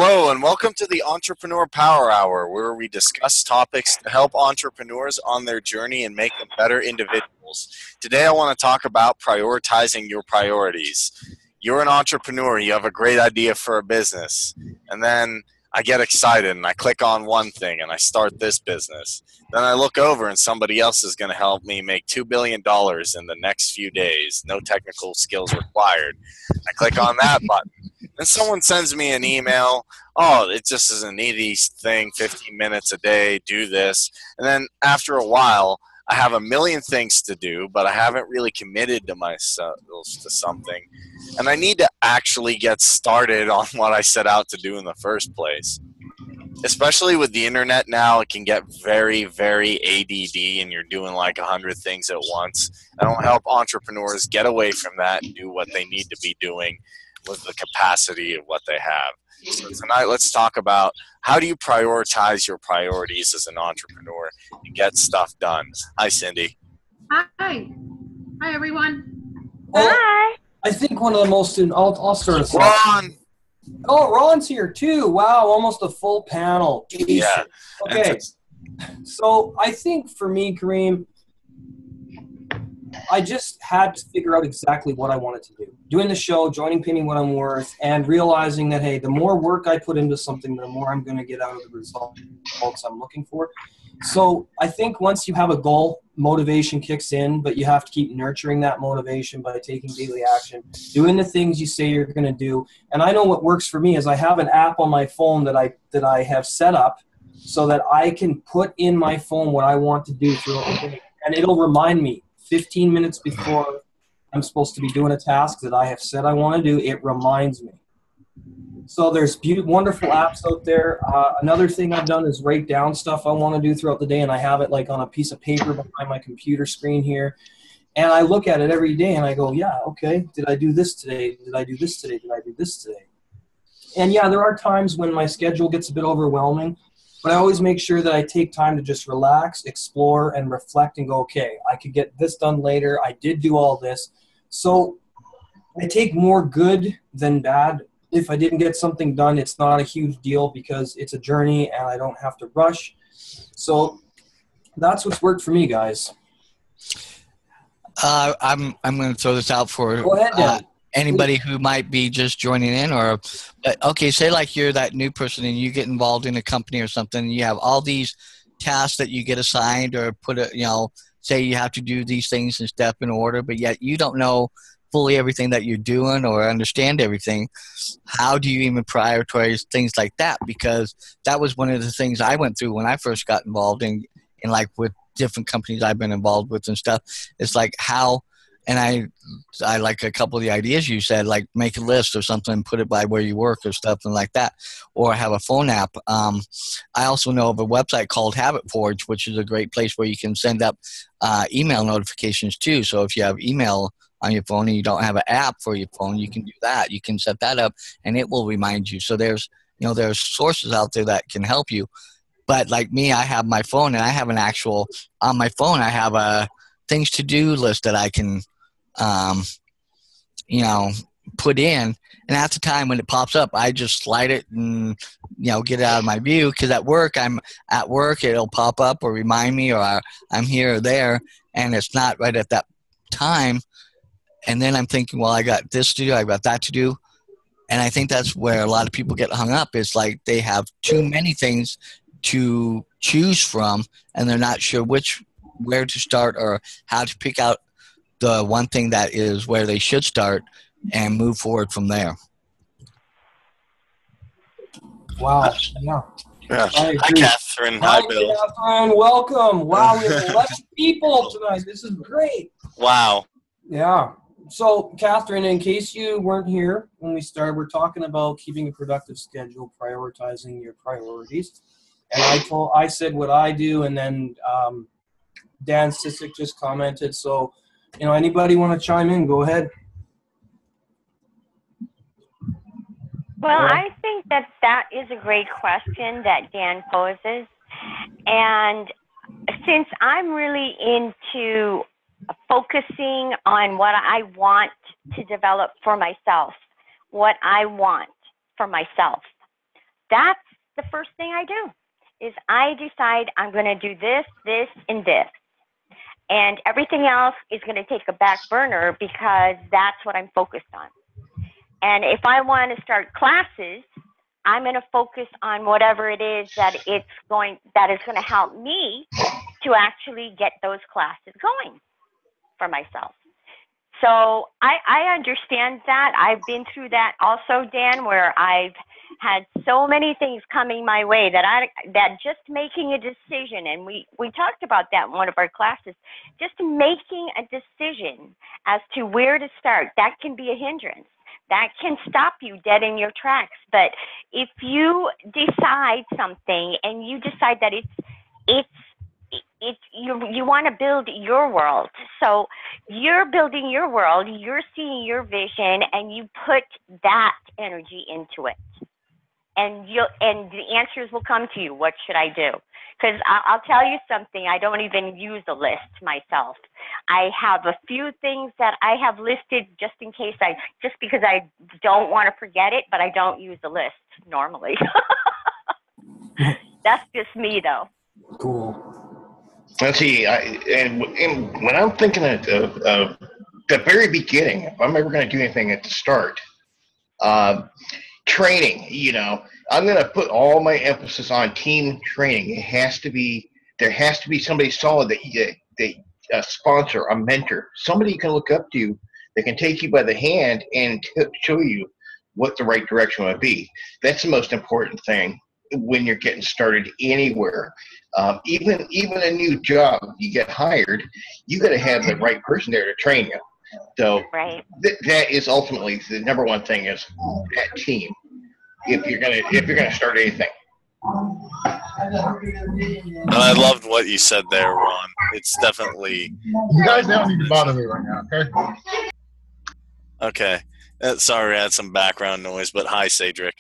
Hello and welcome to the Entrepreneur Power Hour, where we discuss topics to help entrepreneurs on their journey and make them better individuals. Today I want to talk about prioritizing your priorities. You're an entrepreneur, you have a great idea for a business, and then I get excited and I click on one thing and I start this business. Then I look over and somebody else is going to help me make $2 billion in the next few days. No technical skills required. I click on that button. Then someone sends me an email. Oh, it just is an easy thing, 15 minutes a day, do this. And then after a while, I have a million things to do, but I haven't really committed to myself to something. And I need to actually get started on what I set out to do in the first place. Especially with the internet now, it can get very, very ADD and you're doing like 100 things at once. I don't help entrepreneurs get away from that and do what they need to be doing with the capacity of what they have. So tonight, let's talk about how do you prioritize your priorities as an entrepreneur and get stuff done. Hi, Cindy. Hi. Hi, everyone. Well, Hi. I think one of the most, I'll start us off. Ron. Oh, Ron's here too. Wow, almost a full panel. Jeez. Yeah. Okay. So I think for me, Kareem, I just had to figure out exactly what I wanted to do. Doing the show, joining Penny What I'm Worth, and realizing that, hey, the more work I put into something, the more I'm going to get out of the results I'm looking for. So I think once you have a goal, motivation kicks in, but you have to keep nurturing that motivation by taking daily action, doing the things you say you're going to do. And I know what works for me is I have an app on my phone that I have set up so that I can put in my phone what I want to do throughout the day. And it'll remind me 15 minutes before I'm supposed to be doing a task that I have said I want to do. It reminds me. So there's wonderful apps out there. Another thing I've done is write down stuff I want to do throughout the day, and I have it like on a piece of paper behind my computer screen here. And I look at it every day and I go, yeah, okay, did I do this today? Did I do this today? Did I do this today? And yeah, there are times when my schedule gets a bit overwhelming, but I always make sure that I take time to just relax, explore, and reflect and go, okay, I could get this done later. I did do all this. So I take more good than bad. If I didn't get something done, it's not a huge deal because it's a journey and I don't have to rush. So that's what's worked for me, guys. I'm going to throw this out for Go ahead, Dan. anybody who might be just joining in, or okay, say like you're that new person and you get involved in a company or something, and you have all these tasks that you get assigned or say you have to do these things and step in order, but yet you don't know fully everything that you're doing or understand everything. How do you even prioritize things like that? Because that was one of the things I went through when I first got involved in like with different companies I've been involved with and stuff. It's like how, and I like a couple of the ideas you said, like make a list or something, put it by where you work or stuff and like that, or have a phone app. I also know of a website called Habit Forge, which is a great place where you can send up email notifications too. So if you have email on your phone and you don't have an app for your phone, you can do that. You can set that up and it will remind you. So there's sources out there that can help you. But like me, I have my phone and I have on my phone, I have a things to do list that I can, put in. And at the time when it pops up, I just slide it and, get it out of my view. Cause I'm at work, it'll pop up or remind me, or I'm here or there. And it's not right at that time. And then I'm thinking, well, I got this to do, I got that to do. And I think that's where a lot of people get hung up. It's like they have too many things to choose from, and they're not sure where to start or how to pick out the one thing that is where they should start and move forward from there. Wow. Yeah. Hi, Catherine. Hi, Bill. Catherine. Welcome. Wow, we have 11 people tonight. This is great. Wow. Yeah. So, Catherine, in case you weren't here when we started, we're talking about keeping a productive schedule, prioritizing your priorities. And I said what I do, and then Dan Sissick just commented. So, anybody want to chime in? Go ahead. Well, I think that is a great question that Dan poses. And since I'm really into focusing on what I want to develop for myself, what I want for myself, that's the first thing I do is I decide I'm going to do this, this, and this. And everything else is going to take a back burner because that's what I'm focused on. And if I want to start classes, I'm going to focus on whatever it is that is going to help me to actually get those classes going for myself. So I understand that. I've been through that also, Dan, where I've had so many things coming my way that just making a decision, and we talked about that in one of our classes, just making a decision as to where to start, that can be a hindrance. That can stop you dead in your tracks. But if you decide something and you decide that you want to build your world. So you're building your world, you're seeing your vision, and you put that energy into it. And the answers will come to you. What should I do? Because I'll tell you something, I don't even use a list myself. I have a few things that I have listed just in case just because I don't want to forget it, but I don't use a list normally. That's just me though. Cool. Let's see, and when I'm thinking of the very beginning, if I'm ever going to do anything at the start, training, I'm going to put all my emphasis on team training. There has to be somebody solid that a sponsor, a mentor, somebody you can look up to that can take you by the hand and show you what the right direction would be. That's the most important thing when you're getting started anywhere. Even a new job, you get hired, you got to have the right person there to train you. So right. That is ultimately the number one thing is that team. If you're gonna start anything. And I loved what you said there, Ron. It's definitely. You guys don't need to bother me right now, okay? Okay. Sorry, I had some background noise, but hi, Cedric.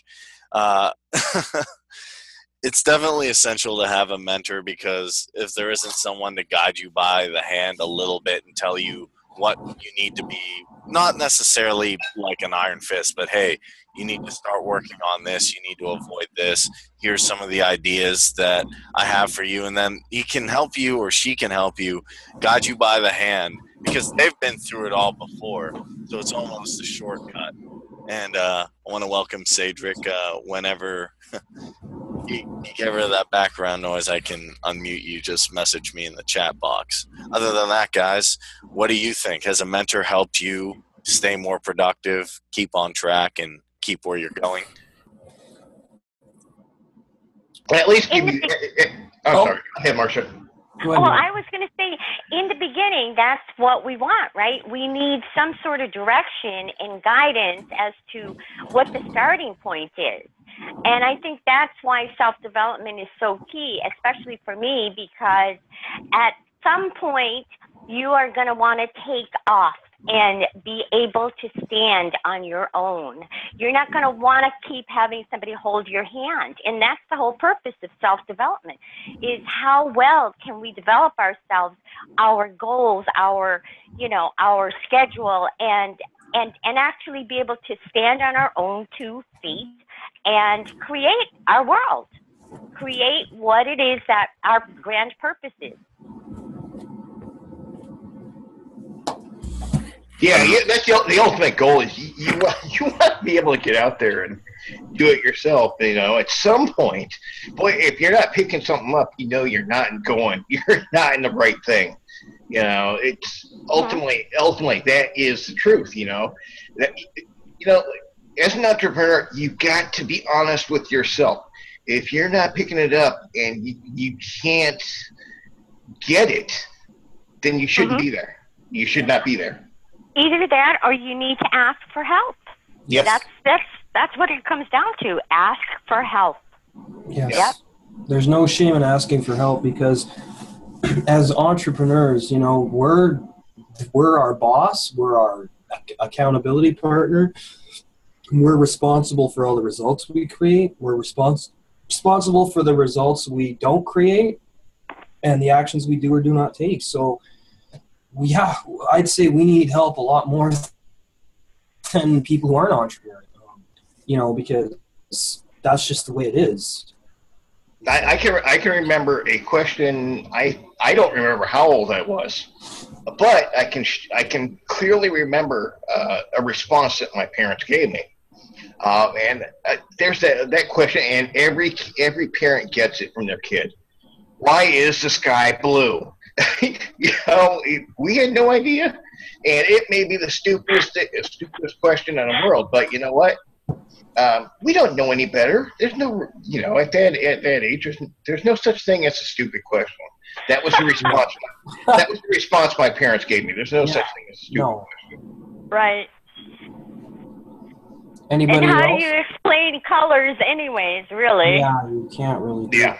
It's definitely essential to have a mentor because if there isn't someone to guide you by the hand a little bit and tell you what you need to be, not necessarily like an iron fist, but hey, you need to start working on this, you need to avoid this, here's some of the ideas that I have for you, and then he can help you or she can help you, guide you by the hand because they've been through it all before, so it's almost a shortcut. And I want to welcome Cedric. Whenever you get rid of that background noise, I can unmute you. Just message me in the chat box. Other than that, guys, what do you think? Has a mentor helped you stay more productive, keep on track, and keep where you're going? At least give you. Sorry. Go ahead, Marcia. Well, I was going to say, in the beginning, that's what we want, right? We need some sort of direction and guidance as to what the starting point is. And I think that's why self-development is so key, especially for me, because at some point, you are going to want to take off and be able to stand on your own. You're not going to want to keep having somebody hold your hand. And that's the whole purpose of self-development, is how well can we develop ourselves, our goals, our schedule, and actually be able to stand on our own 2 feet and create our world, create what it is that our grand purpose is. Yeah, that's the ultimate goal is you want to be able to get out there and do it yourself, at some point. Boy, if you're not picking something up, you're not you're not in the right thing. It's ultimately that is the truth, that, as an entrepreneur, you've got to be honest with yourself. If you're not picking it up and you can't get it, then you shouldn't be there. You should not be there. Either that or you need to ask for help. Yes. That's what it comes down to. Ask for help. Yes. Yep. There's no shame in asking for help because as entrepreneurs, we're our boss, we're our accountability partner. We're responsible for all the results we create. We're responsible for the results we don't create and the actions we do or do not take. So I'd say we need help a lot more than people who aren't entrepreneurs, because that's just the way it is. I can remember a question. I don't remember how old I was, but I can clearly remember a response that my parents gave me. And there's that question, and every parent gets it from their kid. Why is the sky blue? We had no idea, and it may be the stupidest question in the world. But you know what? We don't know any better. There's no, at that age, there's no such thing as a stupid question. That was the response. That was the response my parents gave me. There's no such thing as a stupid question. Right. Anybody and how else? do you explain colors anyways, really? Yeah, you can't really do it.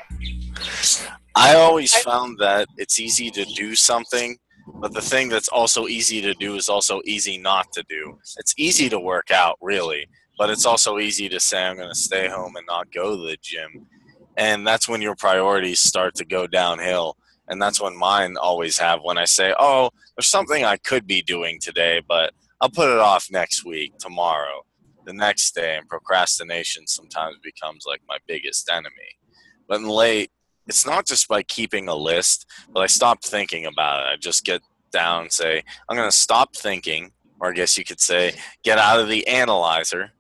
I always found that it's easy to do something, but the thing that's also easy to do is also easy not to do. It's easy to work out, really, but it's also easy to say, I'm going to stay home and not go to the gym. And that's when your priorities start to go downhill. And that's when mine always have, when I say, oh, there's something I could be doing today, but I'll put it off next week, tomorrow, the next day. And procrastination sometimes becomes like my biggest enemy. But in late, it's not just by keeping a list, but I stop thinking about it. I just get down and say, I'm going to stop thinking, or I guess you could say, get out of the analyzer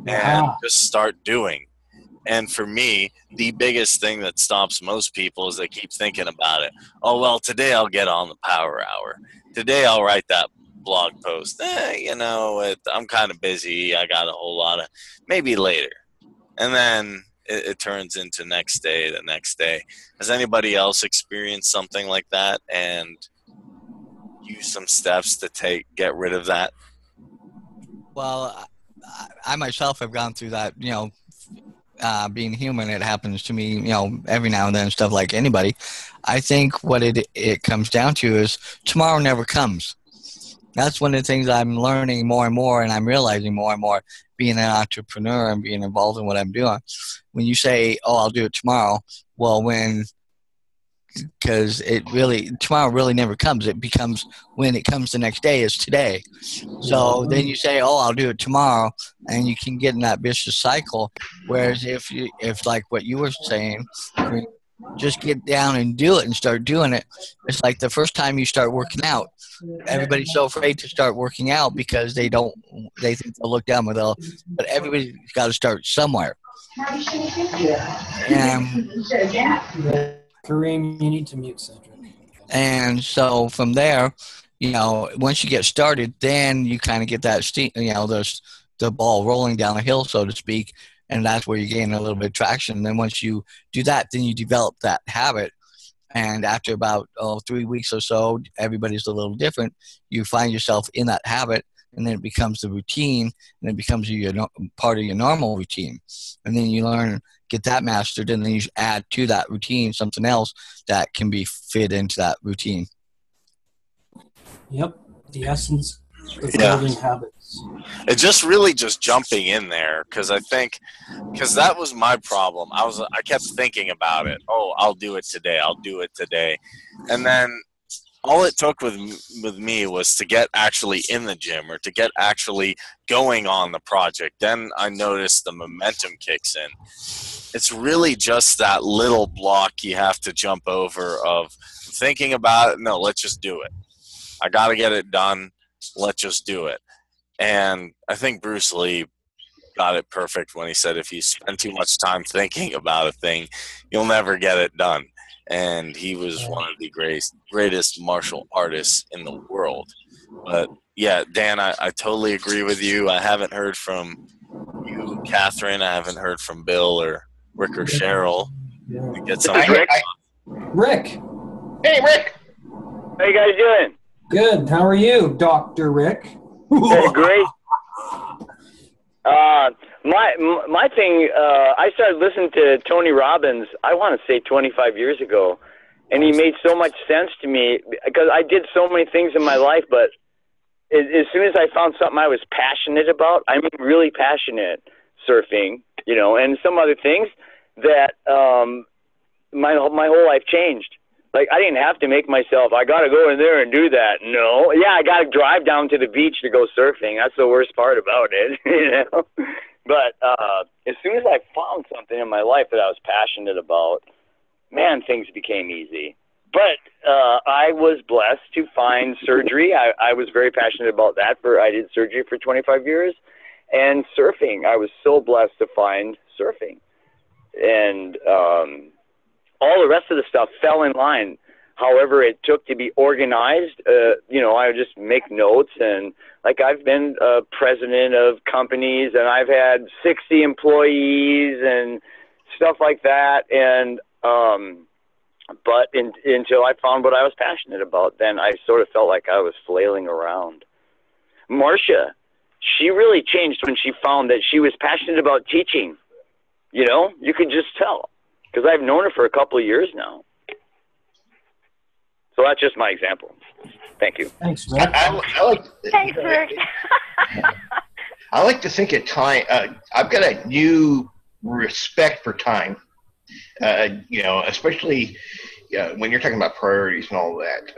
and just start doing. And for me, the biggest thing that stops most people is they keep thinking about it. Oh, well, today I'll get on the Power Hour. Today I'll write that blog post. I'm kind of busy. I got a whole lot of, maybe later. And then it turns into the next day. Has anybody else experienced something like that and use some steps to get rid of that? Well, I myself have gone through that, being human, it happens to me, every now and then, stuff like anybody. I think what it comes down to is tomorrow never comes. That's one of the things I'm learning more and more, and I'm realizing more and more being an entrepreneur and being involved in what I'm doing. When you say, oh, I'll do it tomorrow, well, because tomorrow really never comes. It becomes, when it comes the next day, is today. So then you say, oh, I'll do it tomorrow, and you can get in that vicious cycle. Whereas if like what you were saying, just get down and do it and start doing it. It's like the first time you start working out, everybody's so afraid to start working out because they think they'll look down but everybody's got to start somewhere. Kareem, you need to mute Cedric. And so from there, once you get started, then you kind of get that steam, the ball rolling down the hill, so to speak, and that's where you gain a little bit of traction. And then once you do that, then you develop that habit. And after about 3 weeks or so, everybody's a little different. You find yourself in that habit, and then it becomes the routine, and it becomes part of your normal routine. And then you get that mastered, and then you add to that routine something else that can be fit into that routine. Yep, the essence of building habits. It's just really just jumping in there, because that was my problem. I kept thinking about it. Oh, I'll do it today. And then all it took with me was to get actually in the gym or to get actually going on the project. Then I noticed the momentum kicks in. It's really just that little block you have to jump over of thinking about it. No, let's just do it. I got to get it done. Let's just do it. And I think Bruce Lee got it perfect when he said, if you spend too much time thinking about a thing, you'll never get it done. And he was one of the greatest martial artists in the world. But yeah, Dan, I totally agree with you. I haven't heard from you, Catherine. I haven't heard from Bill or Rick or Cheryl. Get something. Rick. Hey, Rick. How you guys doing? Good. How are you, Dr. Rick? Hey, great. My thing, I started listening to Tony Robbins, I want to say 25 years ago, and he made so much sense to me because I did so many things in my life, but as soon as I found something I was passionate about, I'm really passionate, surfing, and some other things that my whole life changed. Like, I didn't have to make myself, I got to go in there and do that. No. Yeah, I got to drive down to the beach to go surfing. That's the worst part about it, But as soon as I found something in my life that I was passionate about, man, things became easy. But I was blessed to find surgery. I was very passionate about that. I did surgery for 25 years. And surfing, I was so blessed to find surfing. And all the rest of the stuff fell in line. However it took to be organized, I would just make notes. And like I've been president of companies, and I've had 60 employees and stuff like that. And but until I found what I was passionate about, then I sort of felt like I was flailing around. Marcia, she really changed when she found that she was passionate about teaching. You could just tell, because I've known her for a couple of years now. So that's just my example. Thank you. Thanks, Rick. Thanks, Rick. I like to think of time. I've got a new respect for time. Especially when you're talking about priorities and all that.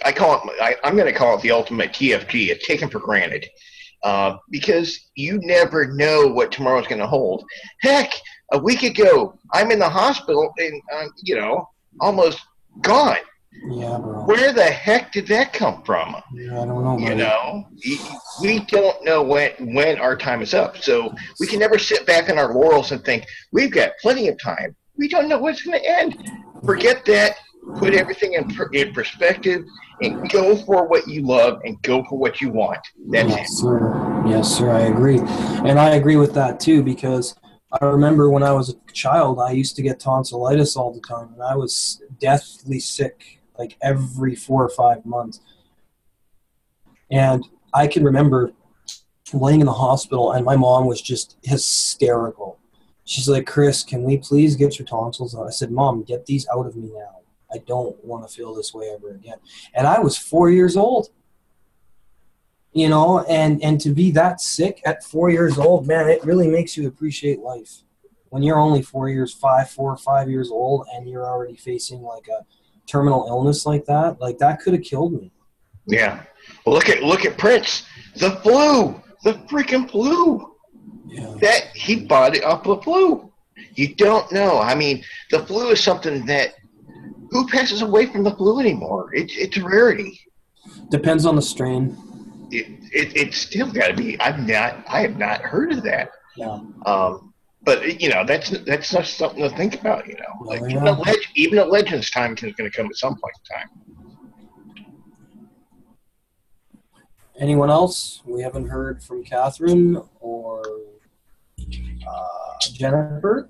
I'm going to call it the ultimate TFG, taken for granted. Because you never know what tomorrow's going to hold. Heck, a week ago, I'm in the hospital and, almost gone. Yeah, bro. Where the heck did that come from? Yeah, I don't know. We don't know when our time is up. So we can never sit back on our laurels and think, we've got plenty of time. We don't know what's going to end. Forget that. Put everything in perspective and go for what you love and go for what you want. That's it. Sir. Yes, sir. I agree. And I agree with that, too, because I remember when I was a child, I used to get tonsillitis all the time, and I was deathly sick like every 4 or 5 months. And I can remember laying in the hospital, and my mom was just hysterical. She's like, Chris, can we please get your tonsils out? I said, Mom, get these out of me now. I don't want to feel this way ever again. And I was 4 years old. And to be that sick at 4 years old, man, it really makes you appreciate life. When you're only 4 or 5 years old, and you're already facing like a terminal illness like that could have killed me. Yeah. Well, look at Prince. The flu. The freaking flu. Yeah. That he bought it off the flu. You don't know. I mean, the flu is something that who passes away from the flu anymore? It's a rarity. Depends on the strain. It's still got to be. I have not heard of that. Yeah. But that's not something to think about. Like yeah. even a legend's time is going to come at some point in time. Anyone else? We haven't heard from Catherine or Jennifer.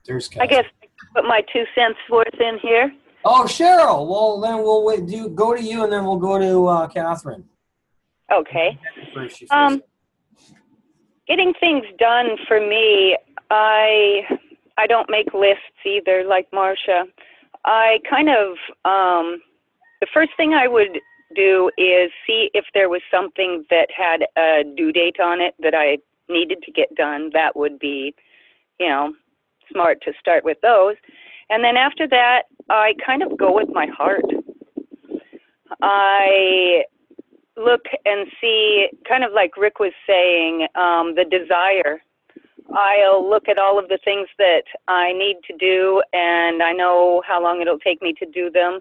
There's Catherine. I guess I put my 2 cents worth in here. Oh, Cheryl. Well, then we'll go to you, and then we'll go to Catherine. Okay. Getting things done for me, I don't make lists either, like Marcia. I kind of the first thing I would do is see if there was something that had a due date on it that I needed to get done. That would be, smart to start with those. And then after that, I kind of go with my heart. I look and see, kind of like Rick was saying, the desire. I'll look at all of the things that I need to do, and I know how long it'll take me to do them.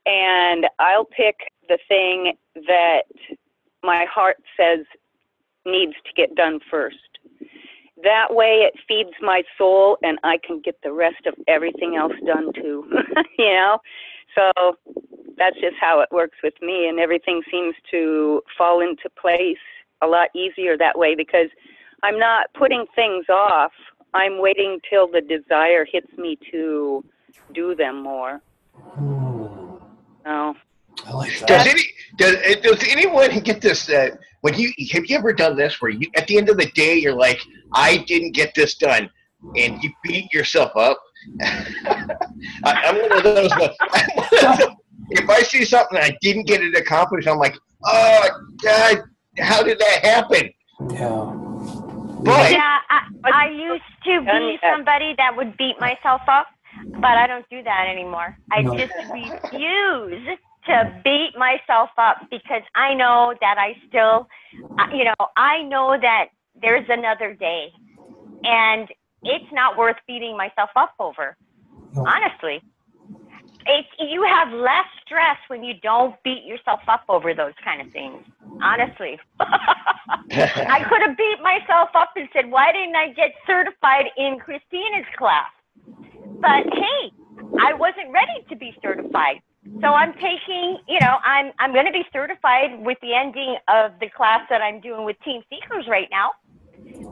And I'll pick the thing that my heart says needs to get done first. That way it feeds my soul, and I can get the rest of everything else done too, So that's just how it works with me, and everything seems to fall into place a lot easier that way because I'm not putting things off. I'm waiting till the desire hits me to do them more. Oh. I like that. Does anyone get this? Have you ever done this where you, at the end of the day, you're like, I didn't get this done, and you beat yourself up? I'm one of those. If I see something I didn't get it accomplished, I'm like, oh God, how did that happen? Yeah. But yeah, I used to be somebody that would beat myself up, but I don't do that anymore. I just refuse to beat myself up because I know that I still, I know that there's another day, and it's not worth beating myself up over. Honestly, you have less stress when you don't beat yourself up over those kind of things. Honestly, I could have beat myself up and said, "Why didn't I get certified in Christina's class?" But hey, I wasn't ready to be certified. So I'm taking, I'm going to be certified with the ending of the class that I'm doing with Team Seekers right now.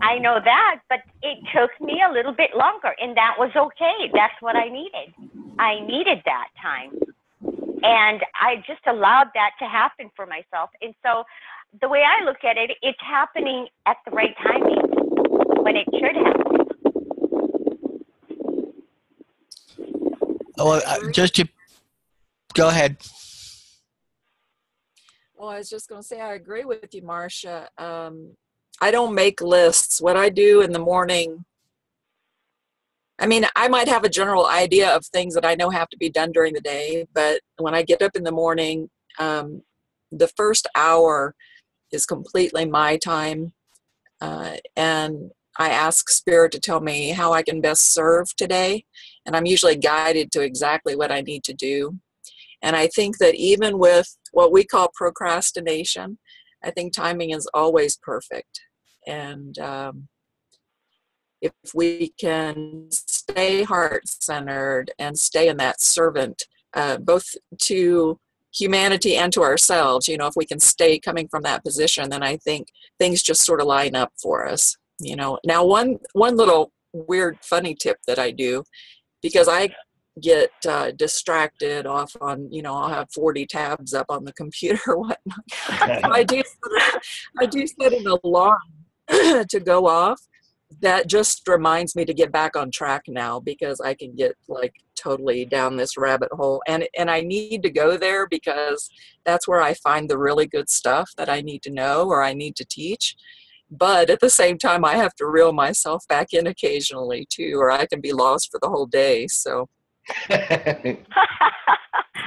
I know that, but it took me a little bit longer, and that was okay. That's what I needed. I needed that time. And I just allowed that to happen for myself. And so the way I look at it, it's happening at the right timing when it should happen. Well, just to go ahead. Well, I was just going to say, I agree with you, Marcia. I don't make lists. What I do in the morning, I mean, I might have a general idea of things that I know have to be done during the day, but when I get up in the morning, the first hour is completely my time. And I ask Spirit to tell me how I can best serve today. And I'm usually guided to exactly what I need to do. And I think that even with what we call procrastination, I think timing is always perfect. And if we can stay heart-centered and stay in that servant, both to humanity and to ourselves, if we can stay coming from that position, then I think things just sort of line up for us. Now one little weird funny tip that I do, because I get distracted off on, I'll have 40 tabs up on the computer or whatnot. So I do set an alarm to go off. That just reminds me to get back on track now, because I can get like totally down this rabbit hole, and I need to go there because that's where I find the really good stuff that I need to know or I need to teach. But at the same time, I have to reel myself back in occasionally too, or I can be lost for the whole day. So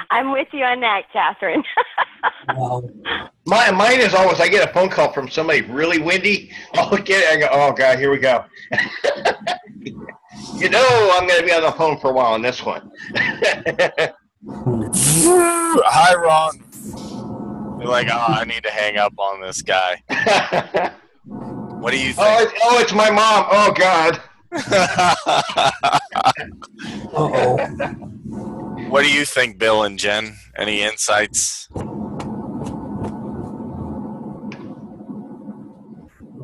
I'm with you on that, Catherine. Wow. Mine is always, I get a phone call from somebody really windy. I'll get it. I go, oh, God, here we go. I'm going to be on the phone for a while on this one. Hi, Ron. You're like, I need to hang up on this guy. What do you think? Oh, it's my mom. Oh, God. Uh-oh. What do you think, Bill and Jen? Any insights?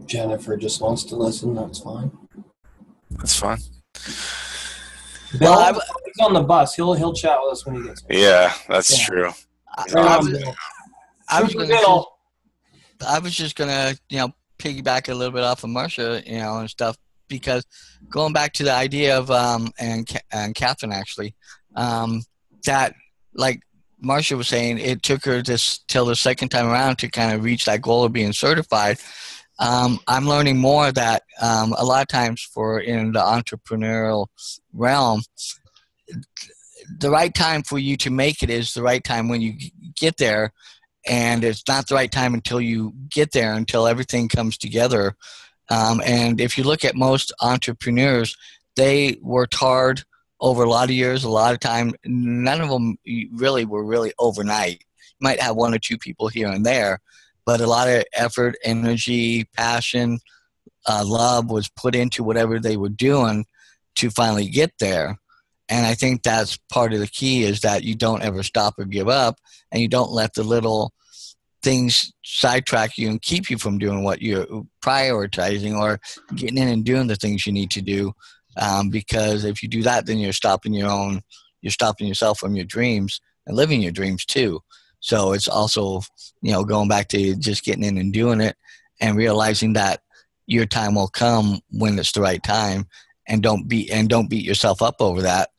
Jennifer just wants to listen. That's fine. That's fine. Bill, he's on the bus. He'll chat with us when he gets back. Yeah, that's true. I was just gonna, piggyback a little bit off of Marcia, and stuff, because going back to the idea of and Catherine actually, that, like Marcia was saying, it took her till the second time around to kind of reach that goal of being certified. I'm learning more that a lot of times in the entrepreneurial realm, the right time for you to make it is the right time when you get there, and it's not the right time until you get there, until everything comes together. And if you look at most entrepreneurs, they worked hard over a lot of years, a lot of time. None of them were really overnight. You might have one or two people here and there, but a lot of effort, energy, passion, love was put into whatever they were doing to finally get there. And I think that's part of the key, is that you don't ever stop or give up, and you don't let the little things sidetrack you and keep you from doing what you're prioritizing or getting in and doing the things you need to do. Because if you do that, then you're stopping yourself from your dreams and living your dreams too. So it's also, going back to just getting in and doing it and realizing that your time will come when it's the right time, and don't beat yourself up over that,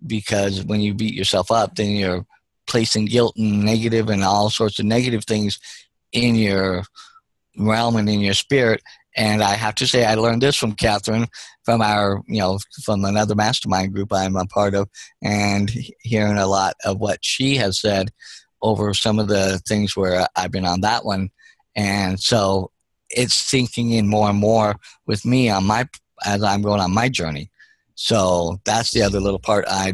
because when you beat yourself up, then you're placing guilt and negative and all sorts of negative things in your realm and in your spirit. And I have to say, I learned this from Catherine, from from another mastermind group I'm a part of, and hearing a lot of what she has said over some of the things where I've been on that one. And so it's sinking in more and more with me as I'm going on my journey. So that's the other little part I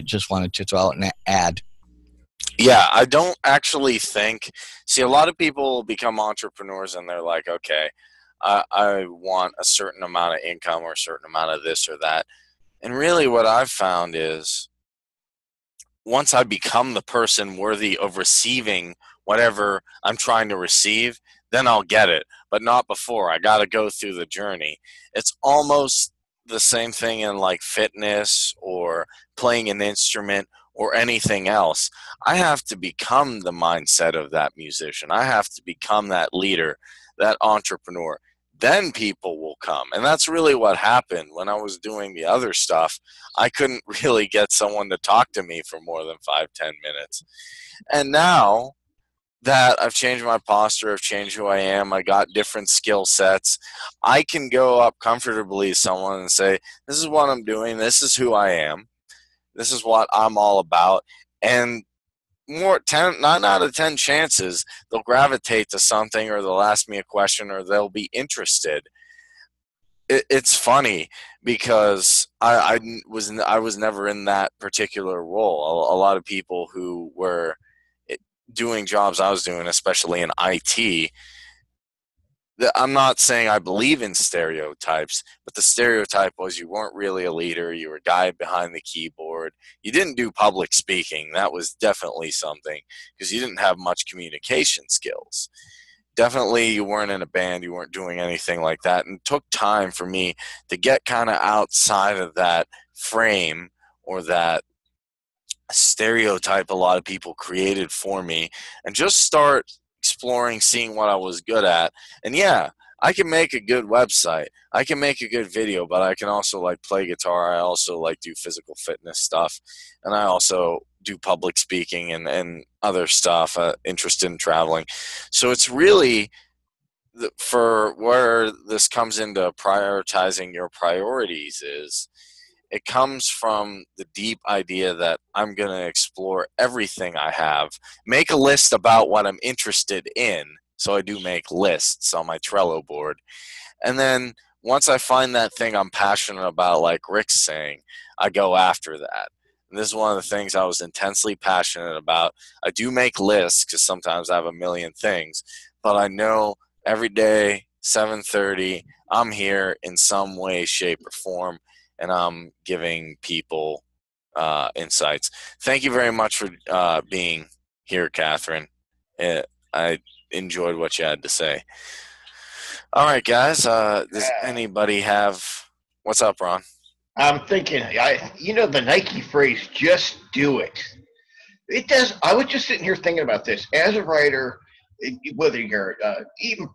just wanted to throw out and add. Yeah, I don't actually think. See, a lot of people become entrepreneurs and they're like, okay, I want a certain amount of income or a certain amount of this or that. And really what I've found is once I become the person worthy of receiving whatever I'm trying to receive, then I'll get it, but not before. I got to go through the journey. It's almost the same thing in like fitness or playing an instrument or anything else. I have to become the mindset of that musician. I have to become that leader, that entrepreneur. Then people will come. And that's really what happened when I was doing the other stuff. I couldn't really get someone to talk to me for more than 5-10 minutes. And now that I've changed my posture, I've changed who I am, I got different skill sets, I can go up comfortably to someone and say, this is what I'm doing, this is who I am, this is what I'm all about. And 9 out of 10 chances they'll gravitate to something, or they'll ask me a question, or they'll be interested. It's funny because I was never in that particular role. A lot of people who were doing jobs I was doing, especially in IT, I'm not saying I believe in stereotypes, but the stereotype was you weren't really a leader. You were a guy behind the keyboard. You didn't do public speaking. That was definitely something because you didn't have much communication skills. Definitely you weren't in a band. You weren't doing anything like that. And it took time for me to get kind of outside of that frame or that stereotype a lot of people created for me and just start exploring, seeing what I was good at. And yeah, I can make a good website, I can make a good video, but I can also like play guitar, I also like do physical fitness stuff, and I also do public speaking and other stuff, interested in traveling. So it's really for where this comes into prioritizing your priorities is it comes from the deep idea that I'm going to explore everything I have, make a list about what I'm interested in. So I do make lists on my Trello board. And then once I find that thing I'm passionate about, like Rick's saying, I go after that. And this is one of the things I was intensely passionate about. I do make lists because sometimes I have a million things, but I know every day, 7:30, I'm here in some way, shape, or form, and I'm giving people insights. Thank you very much for being here, Catherine. I enjoyed what you had to say. All right, guys. Does anybody have – what's up, Ron? I'm thinking, the Nike phrase, just do it. It does. I was just sitting here thinking about this. As a writer, whether you're even,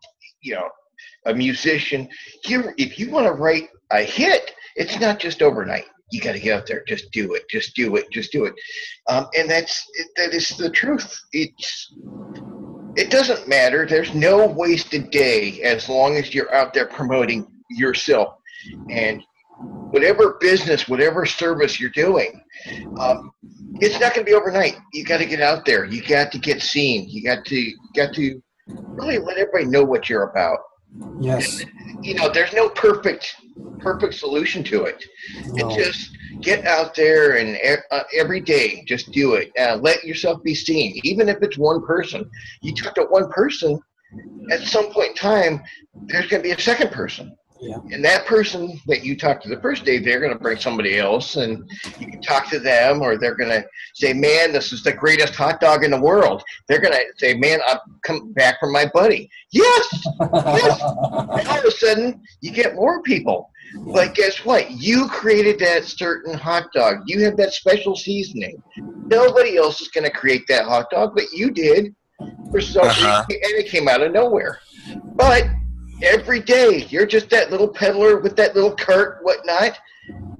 a musician, if you want to write a hit, it's not just overnight. You got to get out there, just do it, just do it, just do it. And that is the truth. It doesn't matter. There's no wasted day as long as you're out there promoting yourself. And whatever business, whatever service you're doing, it's not going to be overnight. You got to get out there. You got to get seen. You got to really let everybody know what you're about. Yes. And, there's no perfect solution to it. No. It's just get out there and every day just do it. Let yourself be seen, even if it's one person. You talk to one person, at some point in time, there's going to be a second person. Yeah. And that person that you talk to the first day, they're going to bring somebody else, and you can talk to them, or they're going to say, man, this is the greatest hot dog in the world. They're going to say, man, I've come back from my buddy. Yes, yes. And all of a sudden, you get more people. Yeah. But guess what? You created that certain hot dog. You have that special seasoning. Nobody else is going to create that hot dog, but you did for some reason, and it came out of nowhere. But every day, you're just that little peddler with that little cart, whatnot,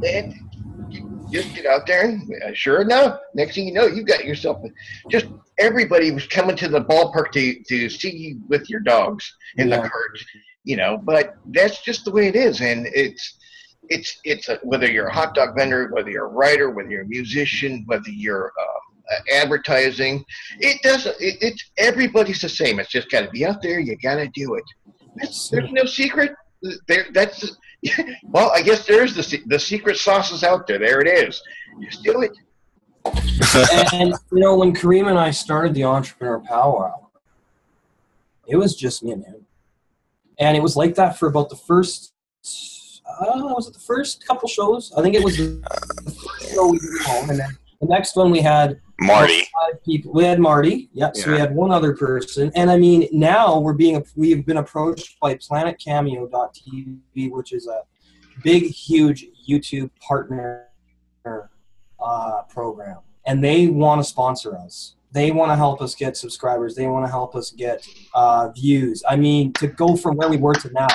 and you just get out there, and sure enough, next thing you know, you got yourself just everybody was coming to the ballpark to see you with your dogs in the cart, But that's just the way it is, and it's whether you're a hot dog vendor, whether you're a writer, whether you're a musician, whether you're advertising. It doesn't. It's everybody's the same. It's just got to be out there. You got to do it. There's no secret. That's well, I guess there's the secret sauce is out there. There it is. Just do it. And when Kareem and I started the Entrepreneur Power Hour, it was just me and him, and it was like that for about the first. Was it the first couple shows? I think it was the first show we did home, and then the next one we had Marty. 5 people. We had Marty. Yep. So we had one other person, and I mean now we've been approached by PlanetCameo.tv, which is a big, huge YouTube partner program, and they want to sponsor us. They want to help us get subscribers. They want to help us get views. I mean, to go from where we were to now,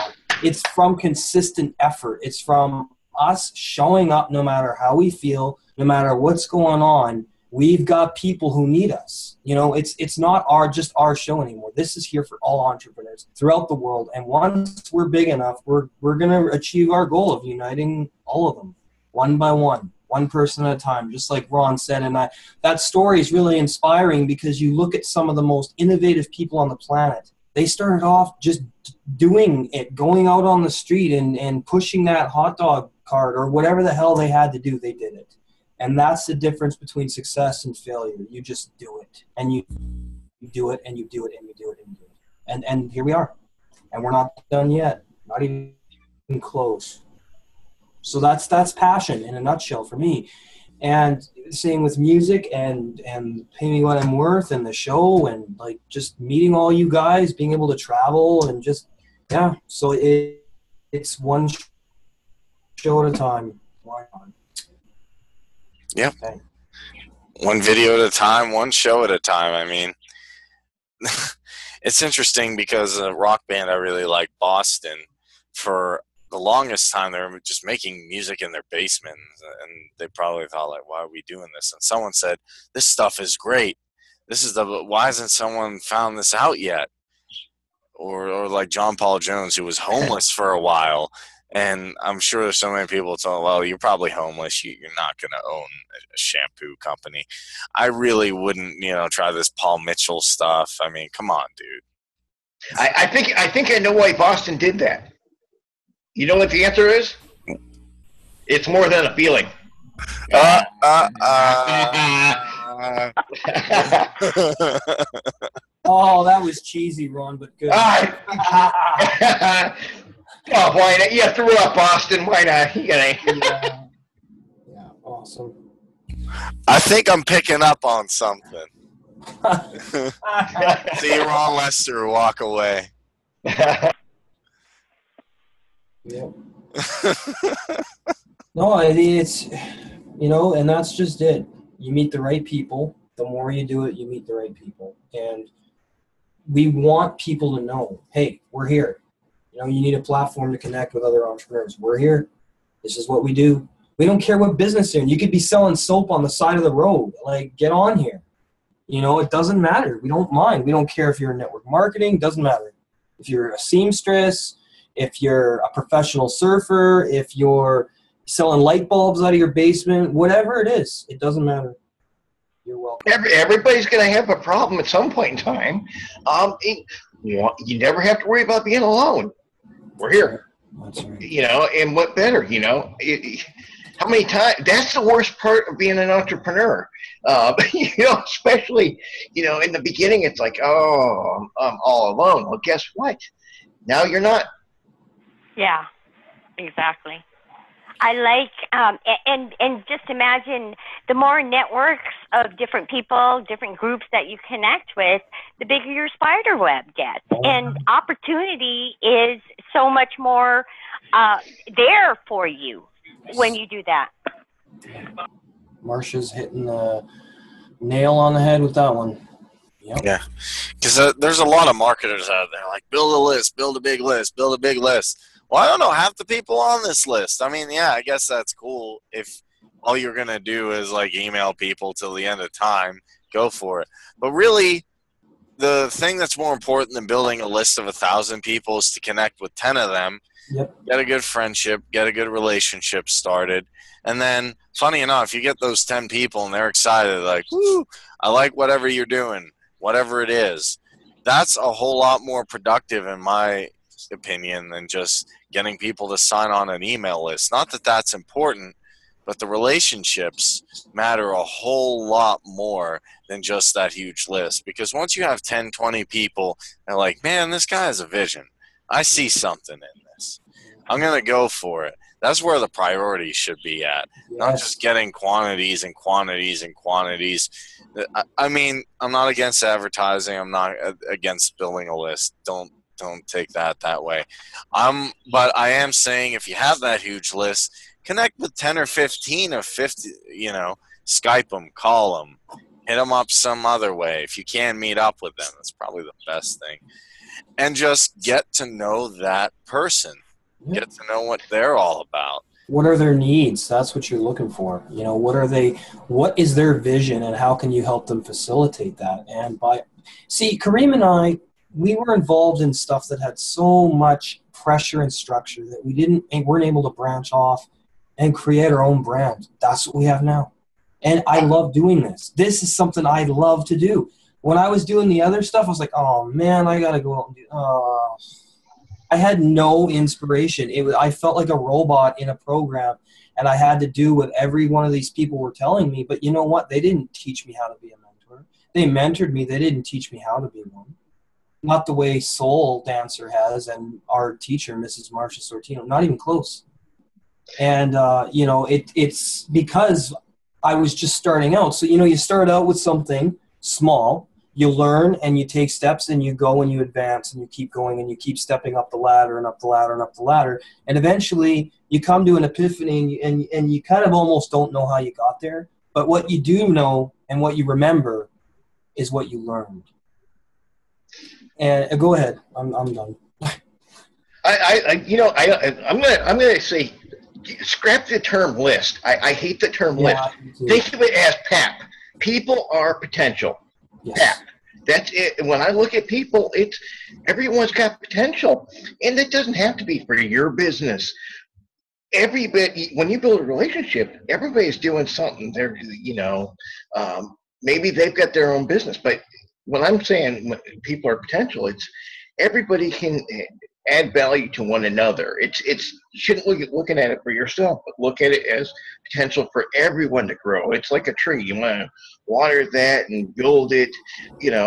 it's from consistent effort. It's from us showing up no matter how we feel, no matter what's going on. We've got people who need us. It's not just our show anymore. This is here for all entrepreneurs throughout the world. And once we're big enough, we're going to achieve our goal of uniting all of them, one by one person at a time, just like Ron said. And that story is really inspiring because you look at some of the most innovative people on the planet. They started off just doing it, going out on the street and pushing that hot dog cart or whatever the hell they had to do. They did it. And that's the difference between success and failure. You just do it, and you do it, and you do it, and you do it, and you do it. And here we are. And we're not done yet. Not even close. So that's passion in a nutshell for me. And same with music and Pay Me What I'm Worth and the show and like just meeting all you guys, being able to travel and just, yeah. So it's one show at a time. Why not? Yeah. Okay. One video at a time, one show at a time. I mean, it's interesting because a rock band I really like, Boston, for the longest time they were just making music in their basement, and they probably thought like, why are we doing this? And someone said, this stuff is great. Why hasn't someone found this out yet? Or like John Paul Jones, who was homeless for a while. And I'm sure there's so many people telling, well, you're probably homeless. You're not going to own a shampoo company. I really wouldn't, try this Paul Mitchell stuff. I mean, come on, dude. I think I know why Boston did that. You know what the answer is? It's more than a feeling. Oh, that was cheesy, Ron, but good. Oh, why not? You threw up Boston. Why not? Yeah, awesome. I think I'm picking up on something. See Ron Lester walk away. Yep. No, it's, and that's just it. You meet the right people. The more you do it, you meet the right people. And we want people to know, hey, we're here. You need a platform to connect with other entrepreneurs. We're here. This is what we do. We don't care what business you're in. You could be selling soap on the side of the road. Like, get on here. It doesn't matter. We don't mind. We don't care if you're in network marketing. Doesn't matter. If you're a seamstress, if you're a professional surfer, if you're selling light bulbs out of your basement, whatever it is, it doesn't matter. You're welcome. Everybody's going to have a problem at some point in time. You never have to worry about being alone. We're here. That's right. And what better, how many times, that's the worst part of being an entrepreneur. Especially, in the beginning, it's like, oh, I'm all alone. Well, guess what? Now you're not. Yeah, exactly. I like, and just imagine the more networks of different people, different groups that you connect with, the bigger your spider web gets. And opportunity is so much more there for you when you do that. Marsha's hitting the nail on the head with that one. Yep. Yeah, because there's a lot of marketers out there like, build a list, build a big list, build a big list. Well, I don't know, half the people on this list. I mean, yeah, I guess that's cool. If all you're going to do is like email people till the end of time, go for it. But really, the thing that's more important than building a list of 1,000 people is to connect with 10 of them Yep. Get a good friendship, get a good relationship started. And then, funny enough, you get those 10 people and they're excited, like, woo, I like whatever you're doing, whatever it is. That's a whole lot more productive, in my opinion, than just getting people to sign on an email list. Not that that's important, but the relationships matter a whole lot more than just that huge list. Because once you have 10, 20 people, they're like, man, this guy has a vision. I see something in this. I'm going to go for it. That's where the priorities should be at. Yes. Not just getting quantities and quantities and quantities. I mean, I'm not against advertising. I'm not against building a list. Don't take that way. But I am saying, if you have that huge list, connect with 10 or 15 or 50, Skype them, call them, hit them up some other way. If you can meet up with them, that's probably the best thing. And just get to know that person. Get to know what they're all about. What are their needs? That's what you're looking for. What is their vision, and how can you help them facilitate that? And Kareem and I, we were involved in stuff that had so much pressure and structure that we weren't able to branch off and create our own brand. That's what we have now. And I love doing this. This is something I love to do. When I was doing the other stuff, I was like, oh man, I got to go out and do I had no inspiration. I felt like a robot in a program, and I had to do what every one of these people were telling me. But you know what? They didn't teach me how to be a mentor. They mentored me. They didn't teach me how to be one. Not the way Soul Dancer has and our teacher, Mrs. Marcia Sortino. Not even close. And, it's because I was just starting out. So, you start out with something small. You learn and you take steps and you go and you advance and you keep going and you keep stepping up the ladder and up the ladder and up the ladder. And eventually you come to an epiphany and you kind of almost don't know how you got there. But what you do know and what you remember is what you learned. And go ahead. I'm done. I'm gonna say, scrap the term list. I hate the term list. Think of it as PAP. People are potential. Yes. PAP. That's it. When I look at people, everyone's got potential, and it doesn't have to be for your business. When you build a relationship, everybody's doing something. They're, maybe they've got their own business, but when I'm saying when people are potential, it's everybody can add value to one another. You shouldn't looking at it for yourself, but look at it as potential for everyone to grow. It's like a tree. You want to water that and build it,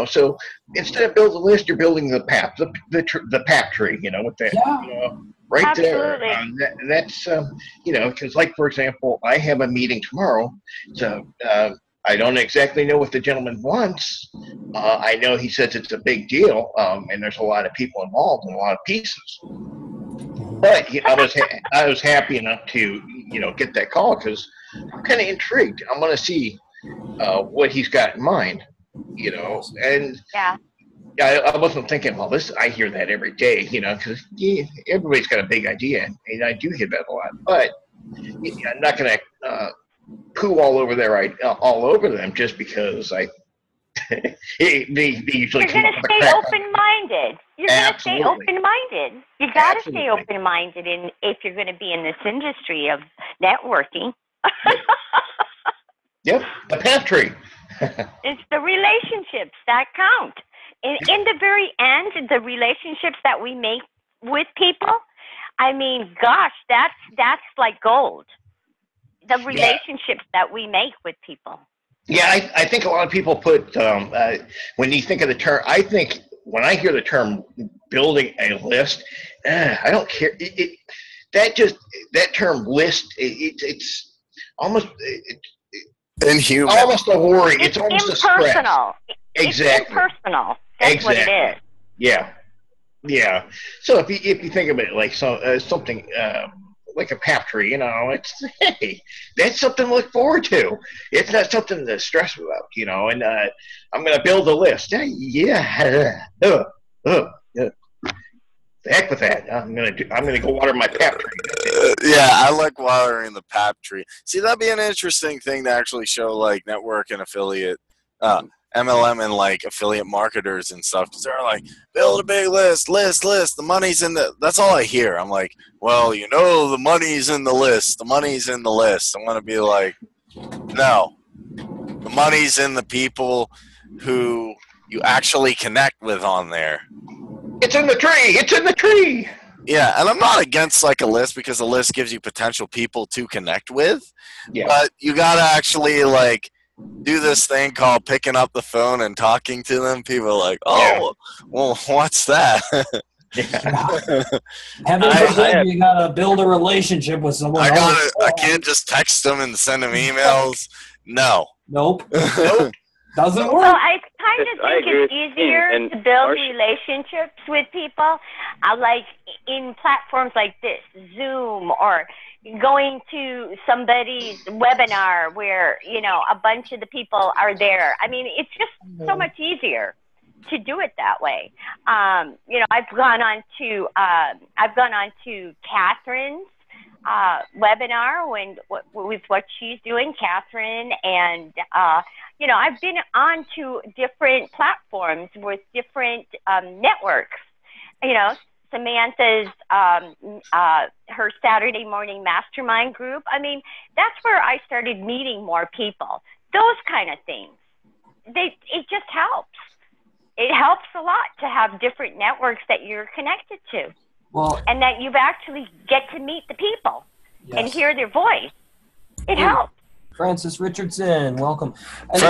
So instead of building a list, you're building the PAP, the PAP tree, with that, right Absolutely. there. That's, because like, for example, I have a meeting tomorrow. So I don't exactly know what the gentleman wants. I know he says it's a big deal, and there's a lot of people involved and a lot of pieces. But I was happy enough to get that call because I'm kind of intrigued. I'm going to see what he's got in mind, and I wasn't thinking, well, I hear that every day, because everybody's got a big idea, and I do hear that a lot. But I'm not going to poo all over them just because they usually You're going to stay open-minded. You're going to stay open-minded. You got to stay open-minded if you're going to be in this industry of networking. Yep, the path tree. It's the relationships that count. In the very end, the relationships that we make with people, I mean, gosh, that's like gold. The relationships that we make with people. Yeah, I think a lot of people put, when you think of the term, I think when I hear the term building a list, I don't care. That term list, it's almost inhuman. Almost a worry. It's almost impersonal. Exactly. It's impersonal. That's what it is. Yeah. So if you think of it like something like a PAP tree, that's something to look forward to. It's not something to stress about, and I'm going to build a list. The heck with that. I'm going to go water my PAP tree. Yeah, I like watering the PAP tree. See, that'd be an interesting thing to actually show, like, network and affiliate MLM and like affiliate marketers and stuff, because they're like, build a big list, the money's in the, that's all I hear. I'm like, well, you know, the money's in the list, I'm going to be like, no, the money's in the people who you actually connect with on there. It's in the tree. Yeah, and I'm not against like a list, because a list gives you potential people to connect with. Yeah. But you gotta actually like do this thing called picking up the phone and talking to them. People are like, oh, well, what's that? Heaven forbid you gotta build a relationship with someone. I can't just text them and send them emails. No. Nope. Doesn't work. Well, I kind of think it's easier to build relationships with people, like in platforms like this, Zoom, or going to somebody's webinar where, you know, a bunch of the people are there. I mean, it's just so much easier to do it that way. You know, I've gone on to Catherine's webinar with what she's doing, Catherine, and you know, I've been on to different platforms with different networks. You know, Samantha's her Saturday morning mastermind group. I mean, that's where I started meeting more people. Those kind of things. It just helps. It helps a lot to have different networks that you're connected to. Well, and that you actually get to meet the people and hear their voice. It helps. Francis Richardson, welcome. And you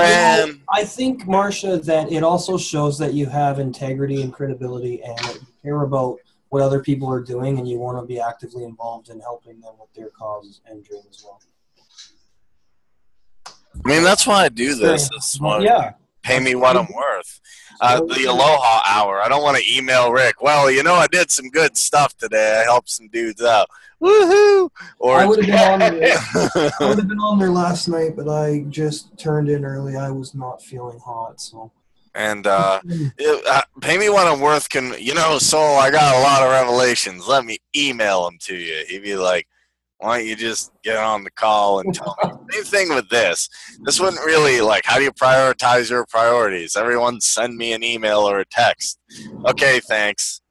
know, I think, Marcia, that it also shows that you have integrity and credibility, and that you care about what other people are doing, and you want to be actively involved in helping them with their causes and dreams as well. I mean, that's why I do this. Pay me what I'm worth. The Aloha Hour. I don't want to email Rick, well, you know, I did some good stuff today. I helped some dudes out. Woohoo! Or I would have been on there last night, but I just turned in early. I was not feeling hot, so. And pay me what I'm worth can, you know, Soul, I got a lot of revelations. Let me email them to you. He'd be like, why don't you just get on the call and tell me? Same thing with this. This wouldn't really, like, how do you prioritize your priorities? Everyone send me an email or a text. Okay, thanks.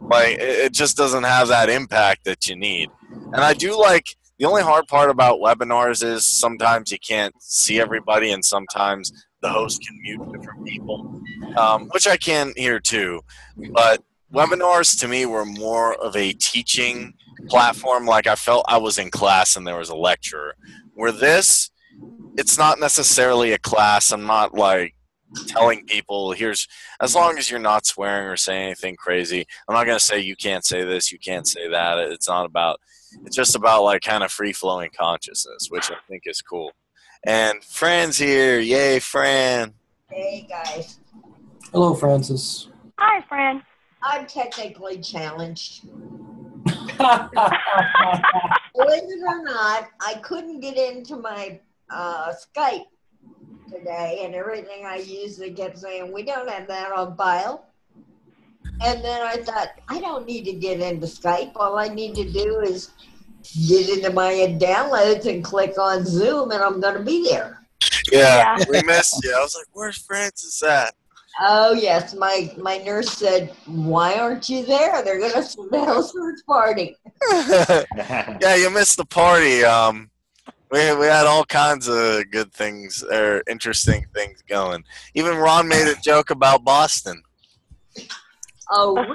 Like, it just doesn't have that impact that you need. And I do like, the only hard part about webinars is sometimes you can't see everybody, and sometimes the host can mute different people, which I can here too. But webinars to me were more of a teaching platform. Like, I felt I was in class and there was a lecturer. Where this, it's not necessarily a class. I'm not like telling people, here's, as long as you're not swearing or saying anything crazy. I'm not going to say you can't say this, you can't say that. It's not about, it's just about like kind of free-flowing consciousness, which I think is cool. And Fran's here. Yay, Fran. Hey, guys. Hello, Francis. Hi, Fran. I'm technically challenged. Believe it or not, I couldn't get into my Skype today, and everything I used, they kept saying, we don't have that on file. And then I thought, I don't need to get into Skype. All I need to do is get into my downloads and click on Zoom, and I'm going to be there. Yeah, we missed you. I was like, where's Francis at? Oh, yes. My nurse said, why aren't you there? They're going to have a search party. Yeah, you missed the party. We had all kinds of good things, or interesting things going. Even Ron made a joke about Boston. Oh,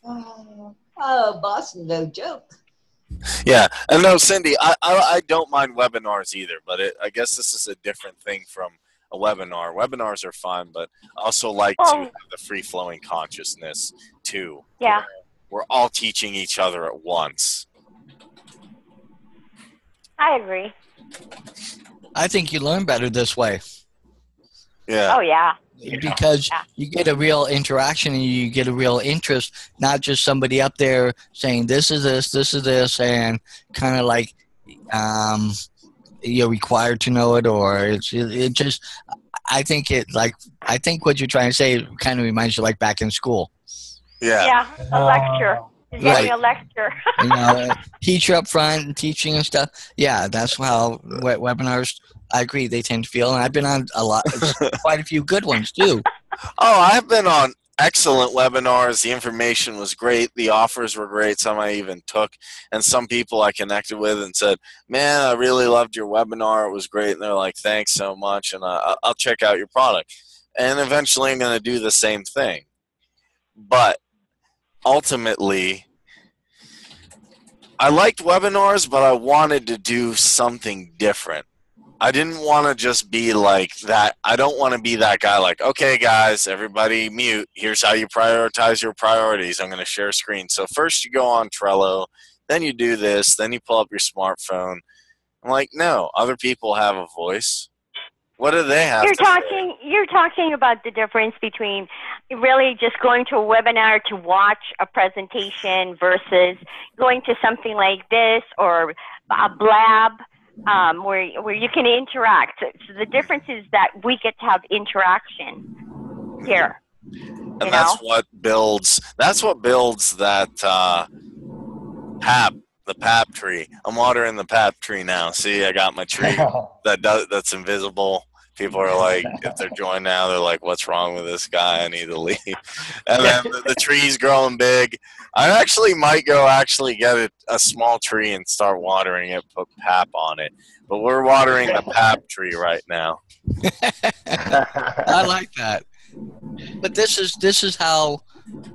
oh, Boston, no joke. Yeah, and no, Cindy, I don't mind webinars either, but I guess this is a different thing from a webinar. Webinars are fun, but I also like to have the free-flowing consciousness too. Yeah. We're all teaching each other at once. I agree. I think you learn better this way. Yeah. Oh, yeah. Because you get a real interaction and you get a real interest, not just somebody up there saying this is this, and kind of like you're required to know it, or it just. I think what you're trying to say kind of reminds you like back in school. Yeah. Yeah, a lecture. Just Right. giving a lecture. Teacher up front and teaching and stuff. Yeah, that's how webinars, I agree, they tend to feel. And I've been on quite a few good ones too. Oh, I've been on excellent webinars. The information was great. The offers were great. Some I even took. And some people I connected with and said, man, I really loved your webinar. It was great. And they're like, thanks so much. And I'll check out your product. And eventually I'm going to do the same thing. But ultimately, I liked webinars, but I wanted to do something different. I didn't want to just be like that. I don't want to be that guy like, okay, guys, everybody mute. Here's how you prioritize your priorities. I'm going to share screen. So first you go on Trello, then you do this, then you pull up your smartphone. I'm like, no, other people have a voice. What do they have to say? You're talking about the difference between really just going to a webinar to watch a presentation versus going to something like this or a blab where you can interact. So the difference is that we get to have interaction here. And that's what builds that the pap tree. I'm watering the pap tree now. See, I got my tree that's invisible. People are like, if they're joined now, they're like, what's wrong with this guy? I need to leave. And then the tree's growing big. I might go get a small tree and start watering it, put pap on it. But we're watering the pap tree right now. I like that. But this is how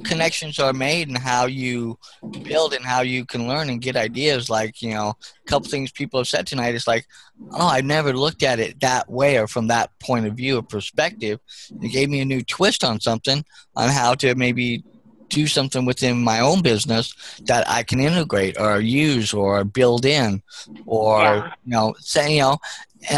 connections are made and how you build and how you can learn and get ideas. Like, a couple things people have said tonight is like, oh, I never looked at it that way or from that point of view or perspective. It gave me a new twist on something on how to maybe do something within my own business that I can integrate or use or build in or,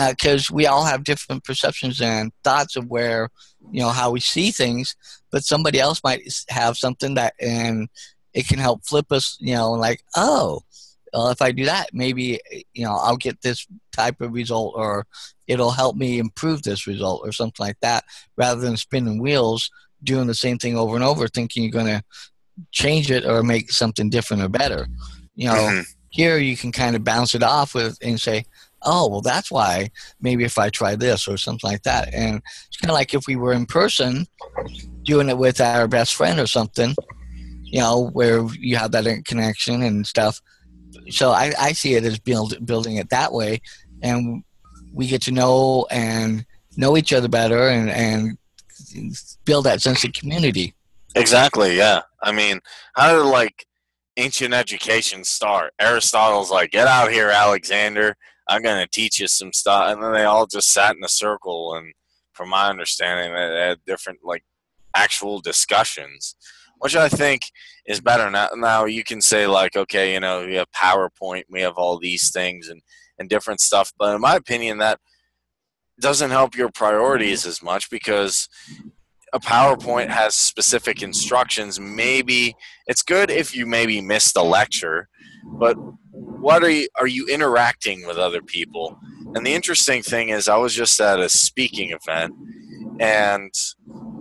because we all have different perceptions and thoughts of where, how we see things, but somebody else might have something and it can help flip us, like, oh, well, if I do that, maybe, I'll get this type of result or it'll help me improve this result or something like that, rather than spinning wheels, doing the same thing over and over, thinking you're going to change it or make something different or better. Here you can kind of bounce it off with and say, oh, well, that's why maybe if I try this or something like that. And it's kind of like if we were in person doing it with our best friend or something, where you have that connection and stuff. So I see it as building it that way. And we get to know each other better and build that sense of community. Exactly, yeah. I mean, how did, ancient education start? Aristotle's like, get out here, Alexander. I'm going to teach you some stuff. And then they all just sat in a circle. And from my understanding, they had different, actual discussions, which I think is better. Now you can say, okay, we have PowerPoint, we have all these things and different stuff. But in my opinion, that doesn't help your priorities as much because a PowerPoint has specific instructions. Maybe it's good if you maybe missed a lecture, but what are you interacting with other people? And the interesting thing is I was just at a speaking event and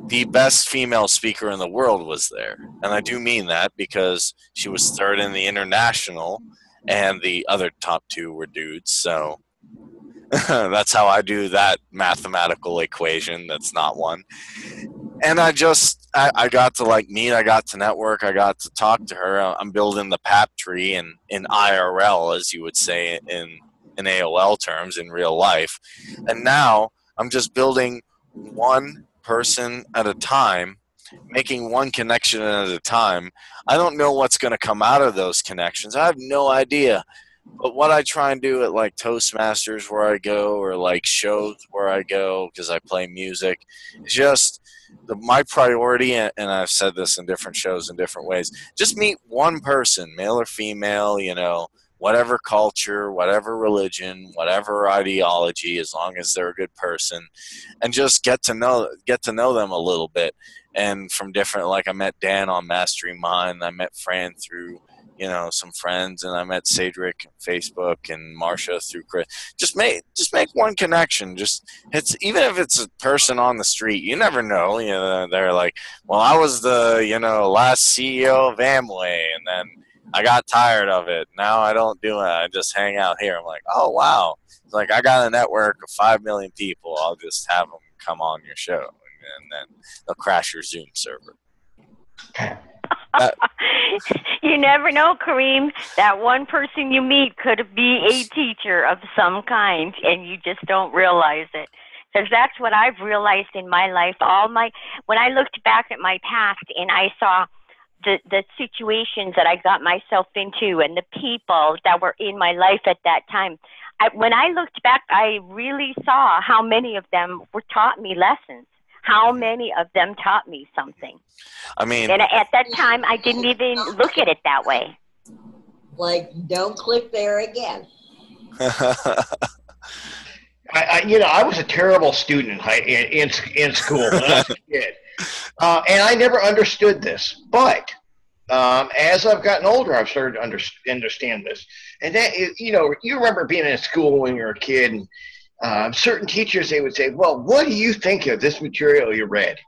the best female speaker in the world was there. And I do mean that because she was third in the international and the other top two were dudes. So that's how I do that mathematical equation. That's not one. And I got to meet, I got to network, I got to talk to her. I'm building the pap tree in IRL, as you would say in AOL terms, in real life. And now I'm just building one person at a time, making one connection at a time. I don't know what's going to come out of those connections. I have no idea. But what I try and do at Toastmasters where I go or shows where I go because I play music, is just my priority, and I've said this in different shows in different ways, just meet one person, male or female, whatever culture, whatever religion, whatever ideology, as long as they're a good person, and just get to know them a little bit. And from different, I met Dan on Mastering Mind, I met Fran through some friends, and I met Cedric on Facebook and Marcia through Chris. Just make one connection. It's even if it's a person on the street, you never know. They're like, well, I was the last CEO of Amway, and then I got tired of it. Now I don't do it. I just hang out here. I'm like, oh wow. It's like, I got a network of 5 million people. I'll just have them come on your show, and then they'll crash your Zoom server. You never know, Kareem. That one person you meet could be a teacher of some kind, and you just don't realize it. Because that's what I've realized in my life. When I looked back at my past and I saw the situations that I got myself into and the people that were in my life at that time, when I looked back, I really saw how many of them taught me lessons. How many of them taught me something? I mean, and at that time, I didn't even look at it that way. Like, don't click there again. I was a terrible student in school when I was a kid, and I never understood this. But as I've gotten older, I've started to understand this. And that is, you remember being in school when you were a kid, and certain teachers, they would say, "Well, what do you think of this material you read?"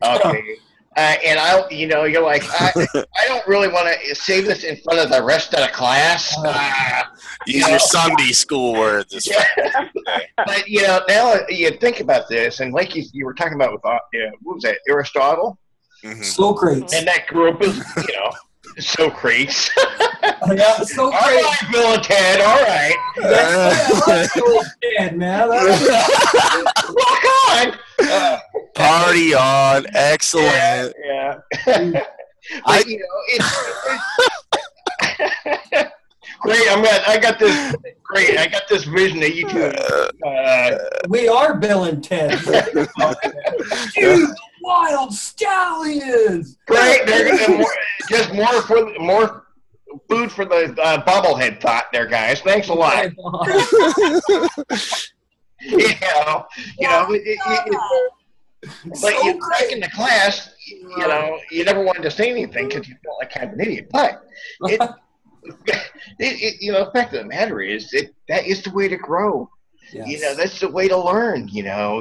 Okay. And you're like, I don't really want to say this in front of the rest of the class. Use your Sunday school words. But now you think about this, and like you were talking about with what was that, Aristotle? Mm-hmm. Socrates. And that group is, Socrates. Yeah, Socrates. All right, Bill and Ted. All right. Bill and Ted, man. Rock on. Party on. Excellent. Yeah. But, it's great. I got this. Great. I got this vision that you two. We are Bill and Ted. Dude, wild stallions. Great. Just more food for the bobblehead thought there, guys. Thanks a lot. But back in the class, you never wanted to say anything because you felt like kind of an idiot. But the fact of the matter is that is the way to grow. Yes. That's the way to learn.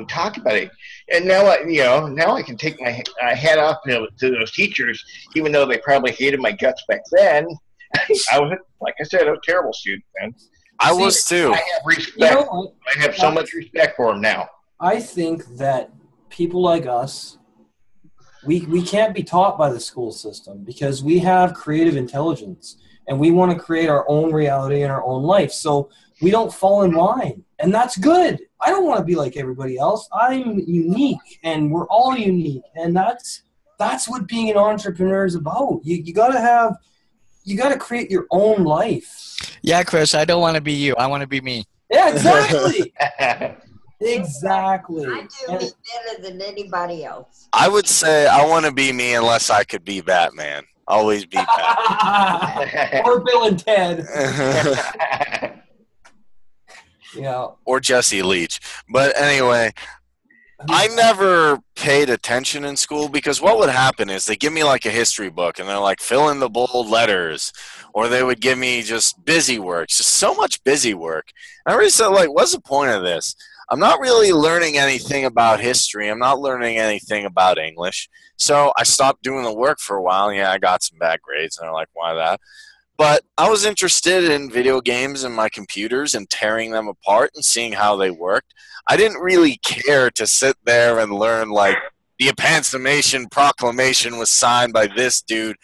Talk about it. And now I can take my hat off to those teachers, even though they probably hated my guts back then. I was, like I said, a terrible student, man. I was too. I have respect. I have so much respect for them now. I think that people like us, we can't be taught by the school system because we have creative intelligence and we want to create our own reality in our own life. So we don't fall in line, and that's good. I don't want to be like everybody else. I'm unique, and we're all unique, and that's what being an entrepreneur is about. You gotta create your own life. Yeah, Chris, I don't want to be you. I want to be me. Yeah, exactly. Exactly. I do me better than anybody else. I would say I want to be me unless I could be Batman. Always be Batman. Or Bill and Ted. Or Jesse Leach. But anyway, I never paid attention in school because what would happen is they give me like a history book and they're like, fill in the bold letters. Or they would give me just busy work, just so much busy work. And I really said, like, what's the point of this? I'm not really learning anything about history. I'm not learning anything about English. So I stopped doing the work for a while. Yeah, I got some bad grades, and they're like, why that? But I was interested in video games and my computers and tearing them apart and seeing how they worked. I didn't really care to sit there and learn, like, the Emancipation Proclamation was signed by this dude.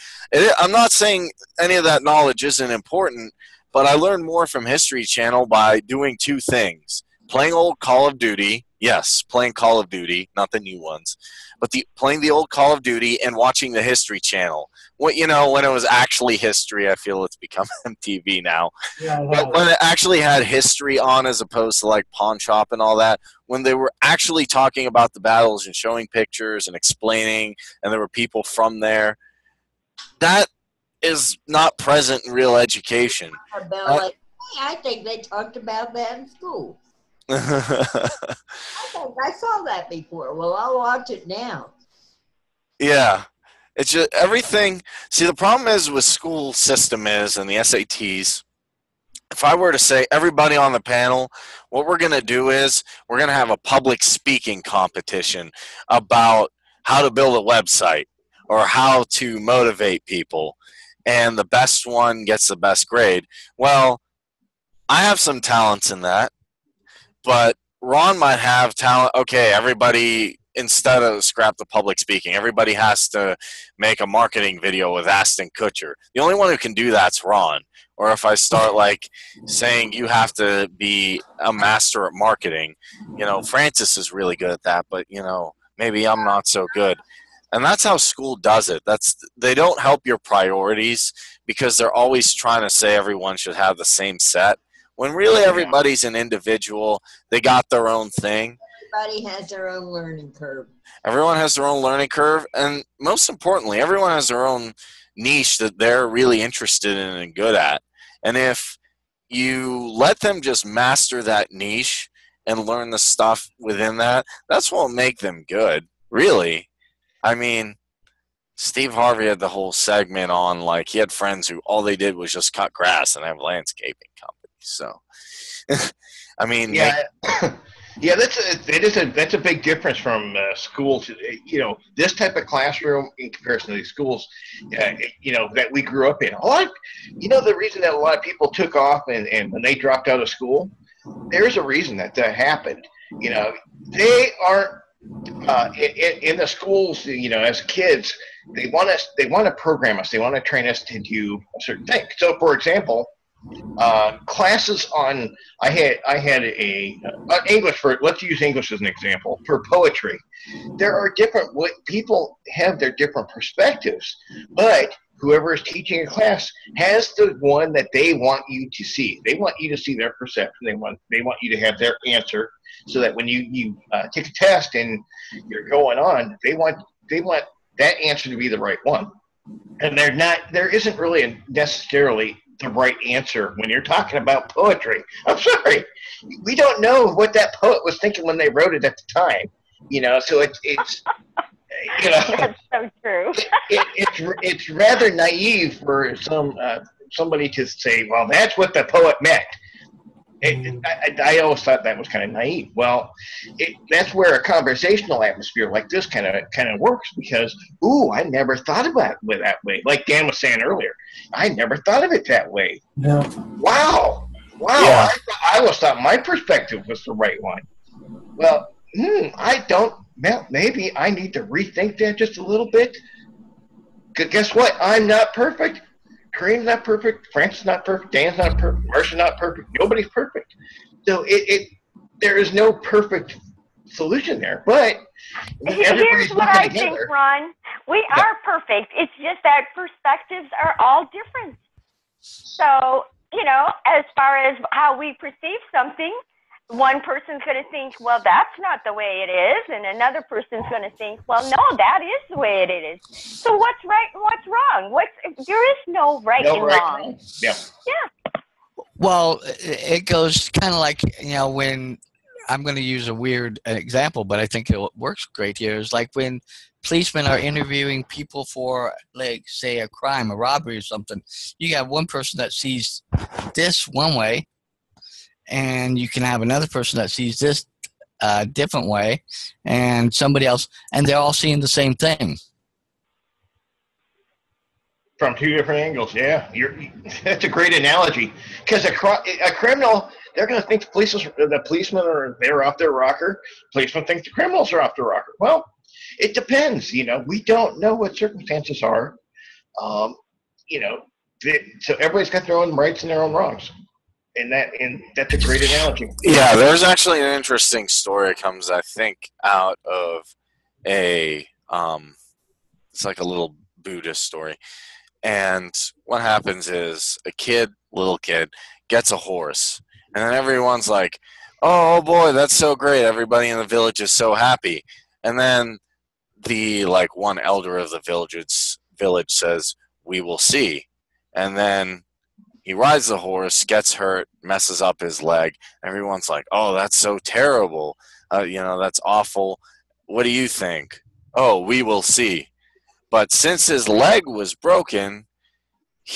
I'm not saying any of that knowledge isn't important, but I learned more from History Channel by doing two things. Playing old Call of Duty, yes, playing Call of Duty, not the new ones, but playing the old Call of Duty and watching the History Channel. When it was actually history, I feel it's become MTV now. Yeah, but when it actually had history on as opposed to like Pawn Shop and all that, when they were actually talking about the battles and showing pictures and explaining, and there were people from there, that is not present in real education. I think they talked about that in school. I saw that before. Well, I'll watch it now. Yeah. It's just everything. See, the problem is with school system is and the SATs. If I were to say everybody on the panel, what we're going to do is we're going to have a public speaking competition about how to build a website or how to motivate people, and the best one gets the best grade. Well, I have some talents in that, but Ron might have talent. Okay, everybody, instead of scrap the public speaking, everybody has to make a marketing video with Ashton Kutcher. The only one who can do that's Ron. Or if I start like saying you have to be a master at marketing, Francis is really good at that, but maybe I'm not so good. And that's how school does it. They don't help your priorities because they're always trying to say everyone should have the same set. When really everybody's an individual, they got their own thing. Everybody has their own learning curve. Everyone has their own learning curve, and most importantly, everyone has their own niche that they're really interested in and good at. And if you let them just master that niche and learn the stuff within that, that's what will make them good, really. I mean, Steve Harvey had the whole segment on, like, he had friends who all they did was just cut grass and have landscaping companies. So, I mean, yeah, that's a big difference from schools. This type of classroom in comparison to these schools, that we grew up in. The reason that a lot of people took off and when they dropped out of school, there's a reason that happened. They aren't in the schools. As kids, they want to program us. They want to train us to do a certain thing. So, for example, classes on I had a English let's use English as an example for poetry. There are different people have their different perspectives, but whoever is teaching a class has the one that they want you to see. They want you to see their perception. They want you to have their answer, so that when you take a test and you're going on, they want that answer to be the right one. And there isn't really necessarily the right answer when you're talking about poetry. I'm sorry, we don't know what that poet was thinking when they wrote it at the time. So it's That's so true. it's rather naive for somebody to say, well, that's what the poet meant. I always thought that was kind of naive. Well, that's where a conversational atmosphere like this kind of works, because I never thought about it that way. Like Dan was saying earlier, I never thought of it that way. No. Wow. Yeah. I always thought my perspective was the right one. Well, I don't. Well, maybe I need to rethink that just a little bit. Guess what? I'm not perfect. Kareem's not perfect. Francis is not perfect. Dan's not perfect. Marsha's not perfect. Nobody's perfect. So there is no perfect solution there. But here's what I think, Ron. We are perfect. It's just that perspectives are all different. So, as far as how we perceive something, one person's going to think, well, that's not the way it is. And another person's going to think, well, no, that is the way it is. So what's right and what's wrong? There is no right and wrong. Yeah. Well, it goes kind of like, when I'm going to use a weird example, but I think it works great here, is like when policemen are interviewing people for, like, say, a crime, a robbery or something. You have one person that sees this one way, and you can have another person that sees this different way, and somebody else, and they're all seeing the same thing. From two different angles, yeah. That's a great analogy. Because a criminal, they're going to think the policemen they're off their rocker. Policemen think the criminals are off their rocker. Well, it depends. We don't know what circumstances are. So everybody's got their own rights and their own wrongs. And that's a great analogy. Yeah, there's actually an interesting story that comes, I think, out of it's like a little Buddhist story. And what happens is a little kid, gets a horse. And then everyone's like, oh boy, that's so great. Everybody in the village is so happy. And then the one elder of the village says, we will see. And then he rides the horse, gets hurt, messes up his leg. Everyone's like, oh, that's so terrible. That's awful. What do you think? Oh, we will see. But since his leg was broken,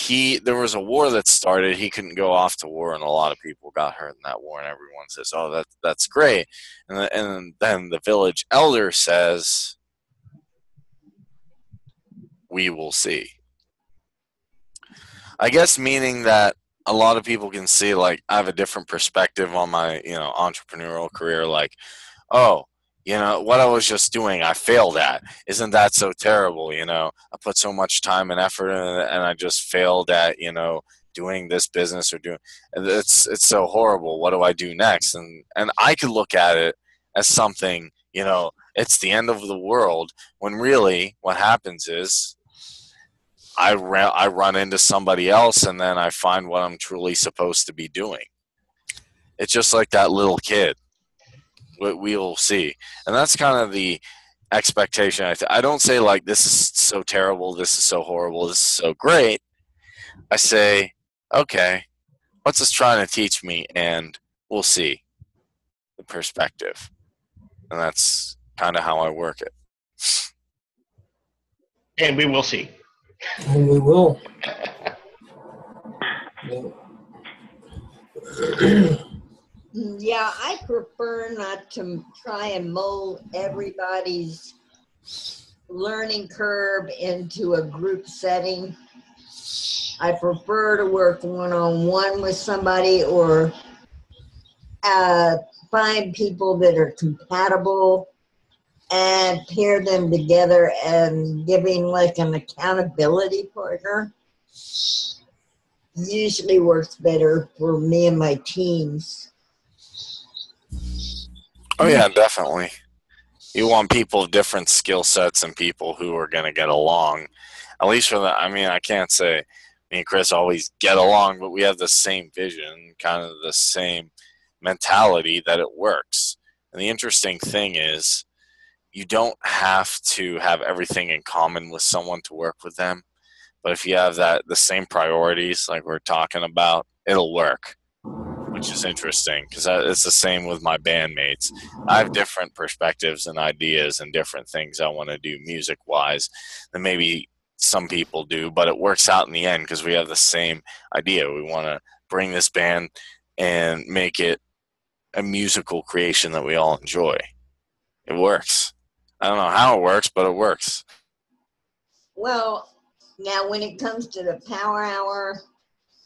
there was a war that started. He couldn't go off to war, and a lot of people got hurt in that war. And everyone says, "Oh, that's great." And then the village elder says, "We will see." I guess meaning that a lot of people can see, like, I have a different perspective on my, entrepreneurial career. Like, oh, what I was just doing, I failed at. Isn't that so terrible? I put so much time and effort in it, and I just failed at, doing this business or doing. It's so horrible. What do I do next? And I could look at it as something, it's the end of the world. When really, what happens is, I run into somebody else, and then I find what I'm truly supposed to be doing. It's just like that little kid. We will see. And that's kind of the expectation. I don't say, like, this is so terrible, this is so horrible, this is so great. I say, okay, what's this trying to teach me? And we'll see the perspective. And that's kind of how I work it. And we will see. And we will. Yeah, I prefer not to try and mold everybody's learning curve into a group setting. I prefer to work one-on-one with somebody, or find people that are compatible and pair them together, and giving like an accountability partner usually works better for me and my teams. Oh yeah, definitely. You want people of different skill sets and people who are going to get along. At least for that, I can't say me and Chris always get along, but we have the same vision, kind of the same mentality that it works. And the interesting thing is, you don't have to have everything in common with someone to work with them. But if you have the same priorities like we're talking about, it'll work, which is interesting because it's the same with my bandmates. I have different perspectives and ideas and different things I want to do music-wise than maybe some people do, but it works out in the end because we have the same idea. We want to bring this band and make it a musical creation that we all enjoy. It works. I don't know how it works, but it works. Well, now when it comes to the Power Hour,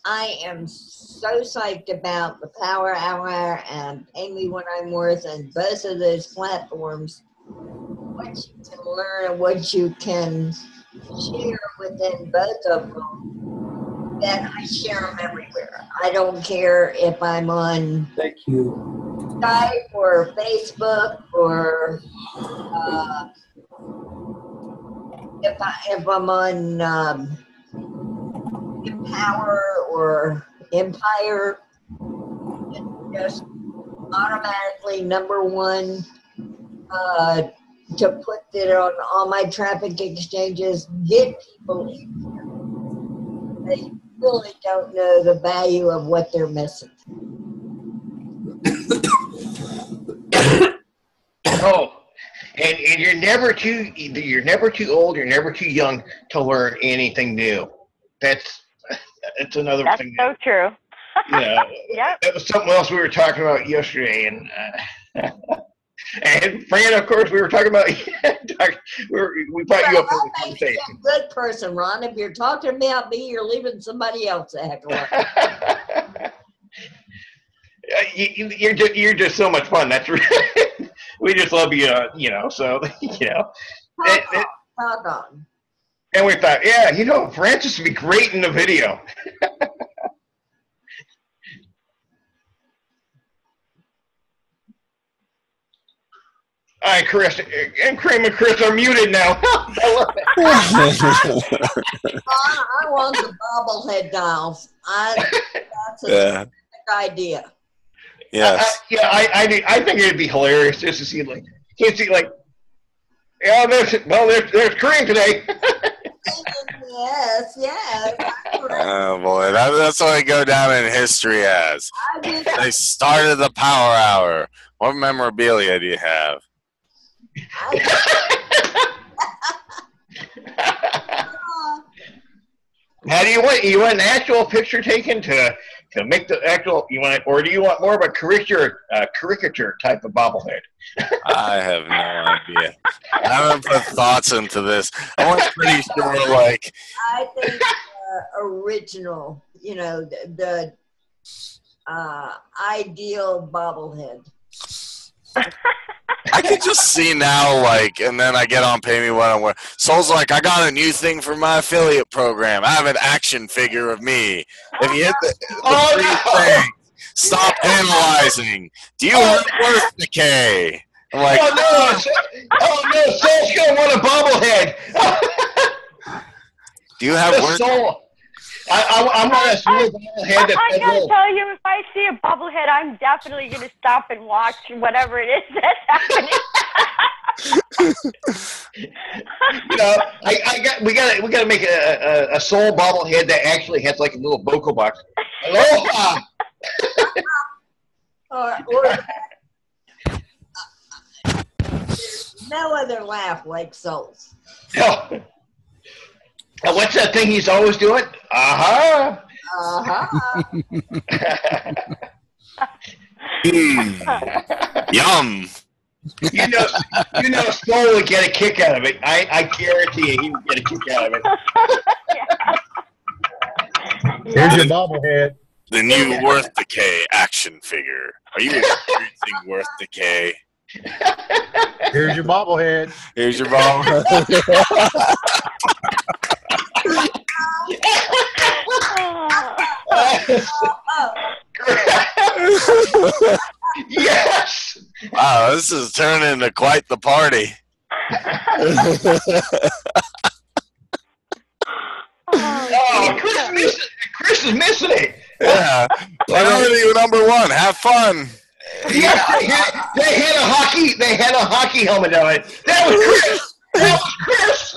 I am so psyched about the Power Hour and Pay Me What I'm Worth, and both of those platforms. What you can learn and what you can share within both of them, that I share them everywhere. I don't care if I'm on Skype or Facebook, or if I'm on Empower or Empire, just automatically number one to put it on all my traffic exchanges. Get people in here. They really don't know the value of what they're missing. Oh, and you're never too old, you're never too young to learn anything new. That's another thing. That's so true. Yep. That was something else we were talking about yesterday, and Fran, of course, we were talking about. we brought you up for the conversation. You're a good person, Ron. If you're talking about me, you're leaving somebody else a heck of a lot. You're just so much fun. That's right. We just love you, So Talk on. And we thought, Francis would be great in the video. All right, Chris, and Cream and Chris are muted now. I love it. I want the bobblehead dolls. That's a idea. Yes. I think it'd be hilarious just to see there's Cream today. Yes. Oh boy, that's what I go down in history as. They started the Power Hour. What memorabilia do you have? How do you want an actual picture taken to make the actual or do you want more of a caricature type of bobblehead? I have no idea. I haven't put thoughts into this. I'm pretty sure, like, I think original, the ideal bobblehead. I could just see now, like, and then I get on Pay Me What I'm Worth. Soul's like, I got a new thing for my affiliate program. I have an action figure of me. If you hit the three things, stop analyzing. Do you have worth decay? I'm like, Soul's gonna want a bobblehead. Do you have worth? Soul. I want a small bobblehead. I gotta tell you, if I see a bobblehead, I'm definitely gonna stop and watch whatever it is that's happening. We gotta make a soul bobblehead that actually has like a little vocal box. Aloha. There's no other laugh like Soul's. No. What's that thing he's always doing? Uh-huh. Yum. Soul would get a kick out of it. I guarantee you he would get a kick out of it. Here's your bobblehead. The new Worth Decay action figure. Are you experiencing Worth Decay? Here's your bobblehead. Here's your bobblehead. Yes. Wow, this is turning into quite the party. Chris is missing it. Yeah. Priority number one. Have fun. Yeah, they had a hockey helmet on it. That was Chris.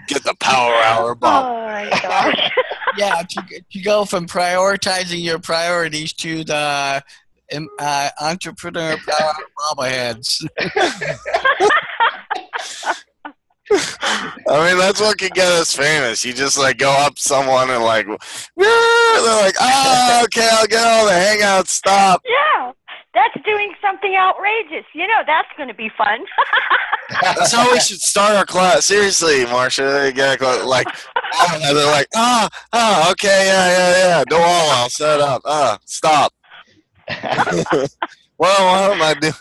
Get the power hour bob. Oh my gosh. Yeah, to go from prioritizing your priorities to the entrepreneur power bobbleheads. I mean, that's what could get us famous. You just like go up someone and like, they're like, okay, I'll get all the hangouts. Stop. Yeah, that's doing something outrageous. That's going to be fun. That's how we should start our class. Seriously, Marcia. They're like, okay, yeah. No, I'll set up. Stop. Well, what am I doing?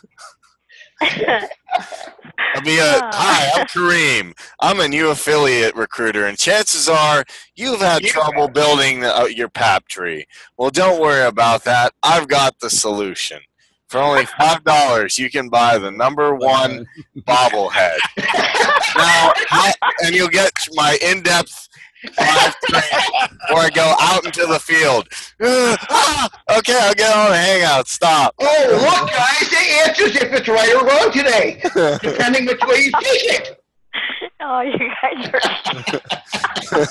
Hi, I'm Kareem. I'm a new affiliate recruiter, and chances are you've had trouble building your PAP tree. Well, don't worry about that. I've got the solution. For only $5, you can buy the #1 bobblehead. Now, and you'll get my in-depth live training where I go out into the field. Okay, I'll get on the hangout. Stop. Oh, look, guys, the answer's if it's right or wrong today, depending which way you take it. Oh, you guys are...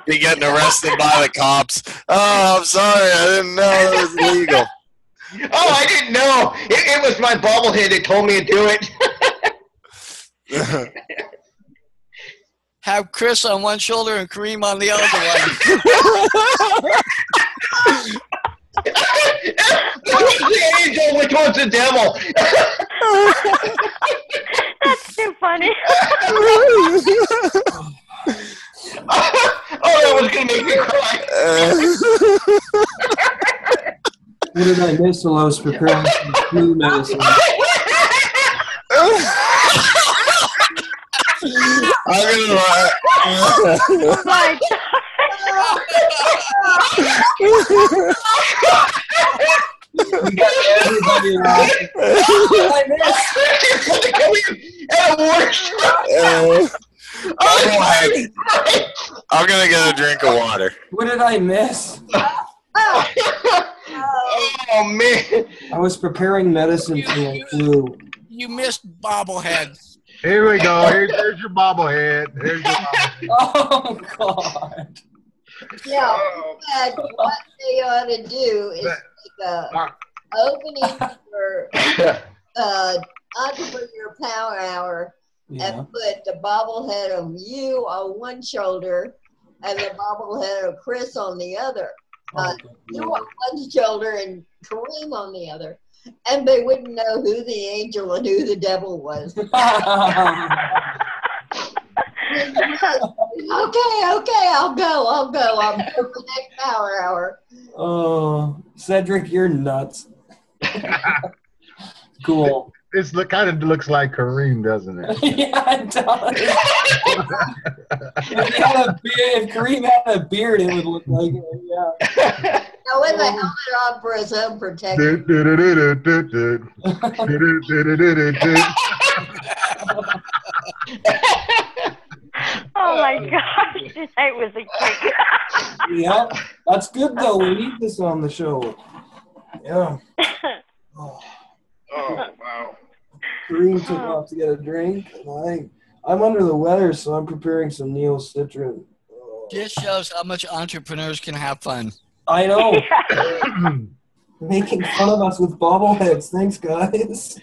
Be getting arrested by the cops. Oh, I'm sorry. I didn't know it was illegal. Oh, I didn't know. It was my bobblehead that told me to do it. Have Chris on one shoulder and Kareem on the other one. Which one's the angel? Which one's the devil? That's too funny. That was going to make me cry. What did I miss while I was preparing some flu medicine? I'm gonna Oh my We got everybody laughing. I I'm gonna get a drink of water. What did I miss? Oh, man. I was preparing medicine for the flu. You missed bobbleheads. Here we go. Here's your bobblehead. Here's your bobblehead. Oh, God. Yeah, but what they ought to do is make a opening for Entrepreneur Power Hour and put the bobblehead of you on one shoulder and the bobblehead of Chris on the other. Oh, You on one shoulder and Kareem on the other. And they wouldn't know who the angel and who the devil was. Okay, I'll go. I'm going for the next power hour. Oh, Cedric, you're nuts. Cool. It kind of looks like Kareem, doesn't it? Yeah, it does. If Kareem had a beard, it would look like it. Yeah. Now, with the helmet on for his own protection. Oh my gosh, tonight was a kick. Yeah, that's good though. We need this on the show. Yeah. Oh, wow. Kareem took off to get a drink. And I'm under the weather, so I'm preparing some Neocitrin. This shows how much entrepreneurs can have fun. I know. Making fun of us with bobbleheads. Thanks, guys.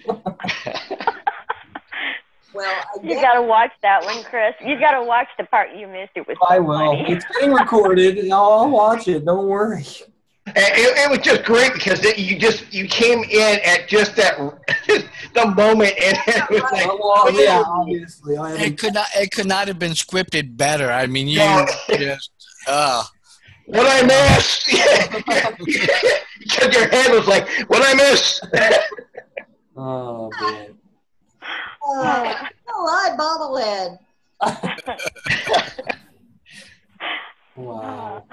Well, you got to watch that one, Chris. You got to watch the part you missed. It was so I will. funny. It's getting recorded. I'll watch it. Don't worry. It was just great because you came in at just that the moment, and it was like, well, yeah, obviously. It could not have been scripted better. I mean, you just what I missed. Because your head was like, what I missed. Oh man. I bobblehead. Wow.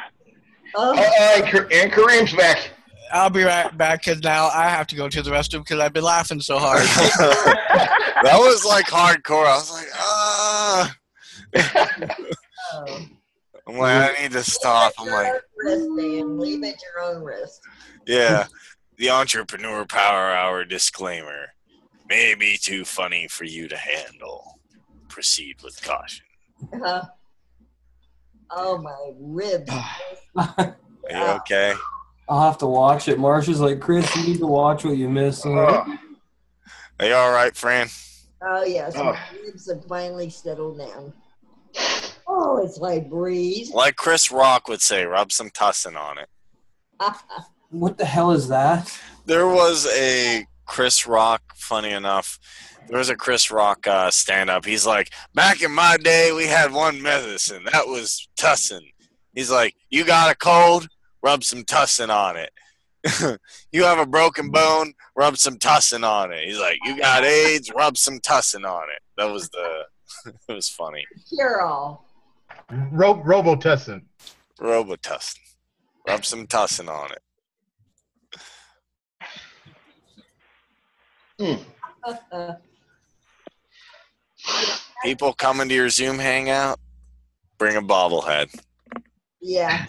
And Kareem's back. I'll be right back because now I have to go to the restroom because I've been laughing so hard. That was like hardcore. I was like, I'm like, I need to stop. I'm like, Leave at your own risk. yeah. The Entrepreneur Power Hour disclaimer may be too funny for you to handle. Proceed with caution. Oh, my ribs. Are you okay? I'll have to watch it. Marsha's like, Chris, you need to watch what you missed. Are you all right, Fran? Oh, yes. My ribs have finally settled down. Oh, it's like breeze. Like Chris Rock would say, rub some tussin on it. What the hell is that? There was a Chris Rock, funny enough, there was a Chris Rock stand-up. He's like, back in my day, we had one medicine. That was tussin. He's like, you got a cold? Rub some tussin on it. You have a broken bone? Rub some tussin on it. He's like, you got AIDS? Rub some tussin on it. That was it was funny. Cure all. Robitussin. Robitussin. Rub some tussin on it. People coming to your Zoom hangout, bring a bobblehead. Yeah.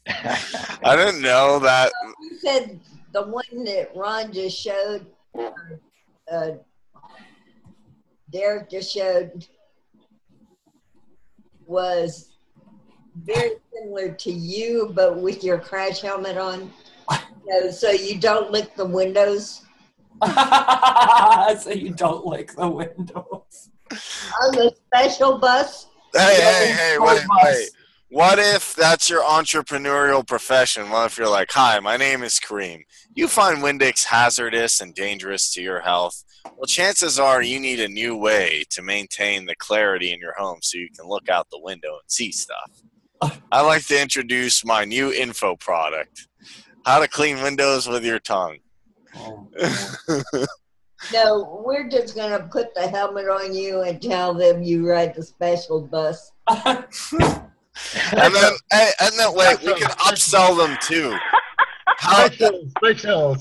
I didn't know that. You said the one that Ron just showed, Derek just showed, was very similar to you, but with your crash helmet on. So you don't lick the windows. So you don't lick the windows. On the special bus. Hey, wait. What if that's your entrepreneurial profession? What if you're like, hi, my name is Kareem. You find Windex hazardous and dangerous to your health? Well, chances are you need a new way to maintain the clarity in your home so you can look out the window and see stuff. I'd like to introduce my new info product, how to clean windows with your tongue. No, we're just going to put the helmet on you and tell them you ride the special bus. And then wait, we can upsell them too. Special.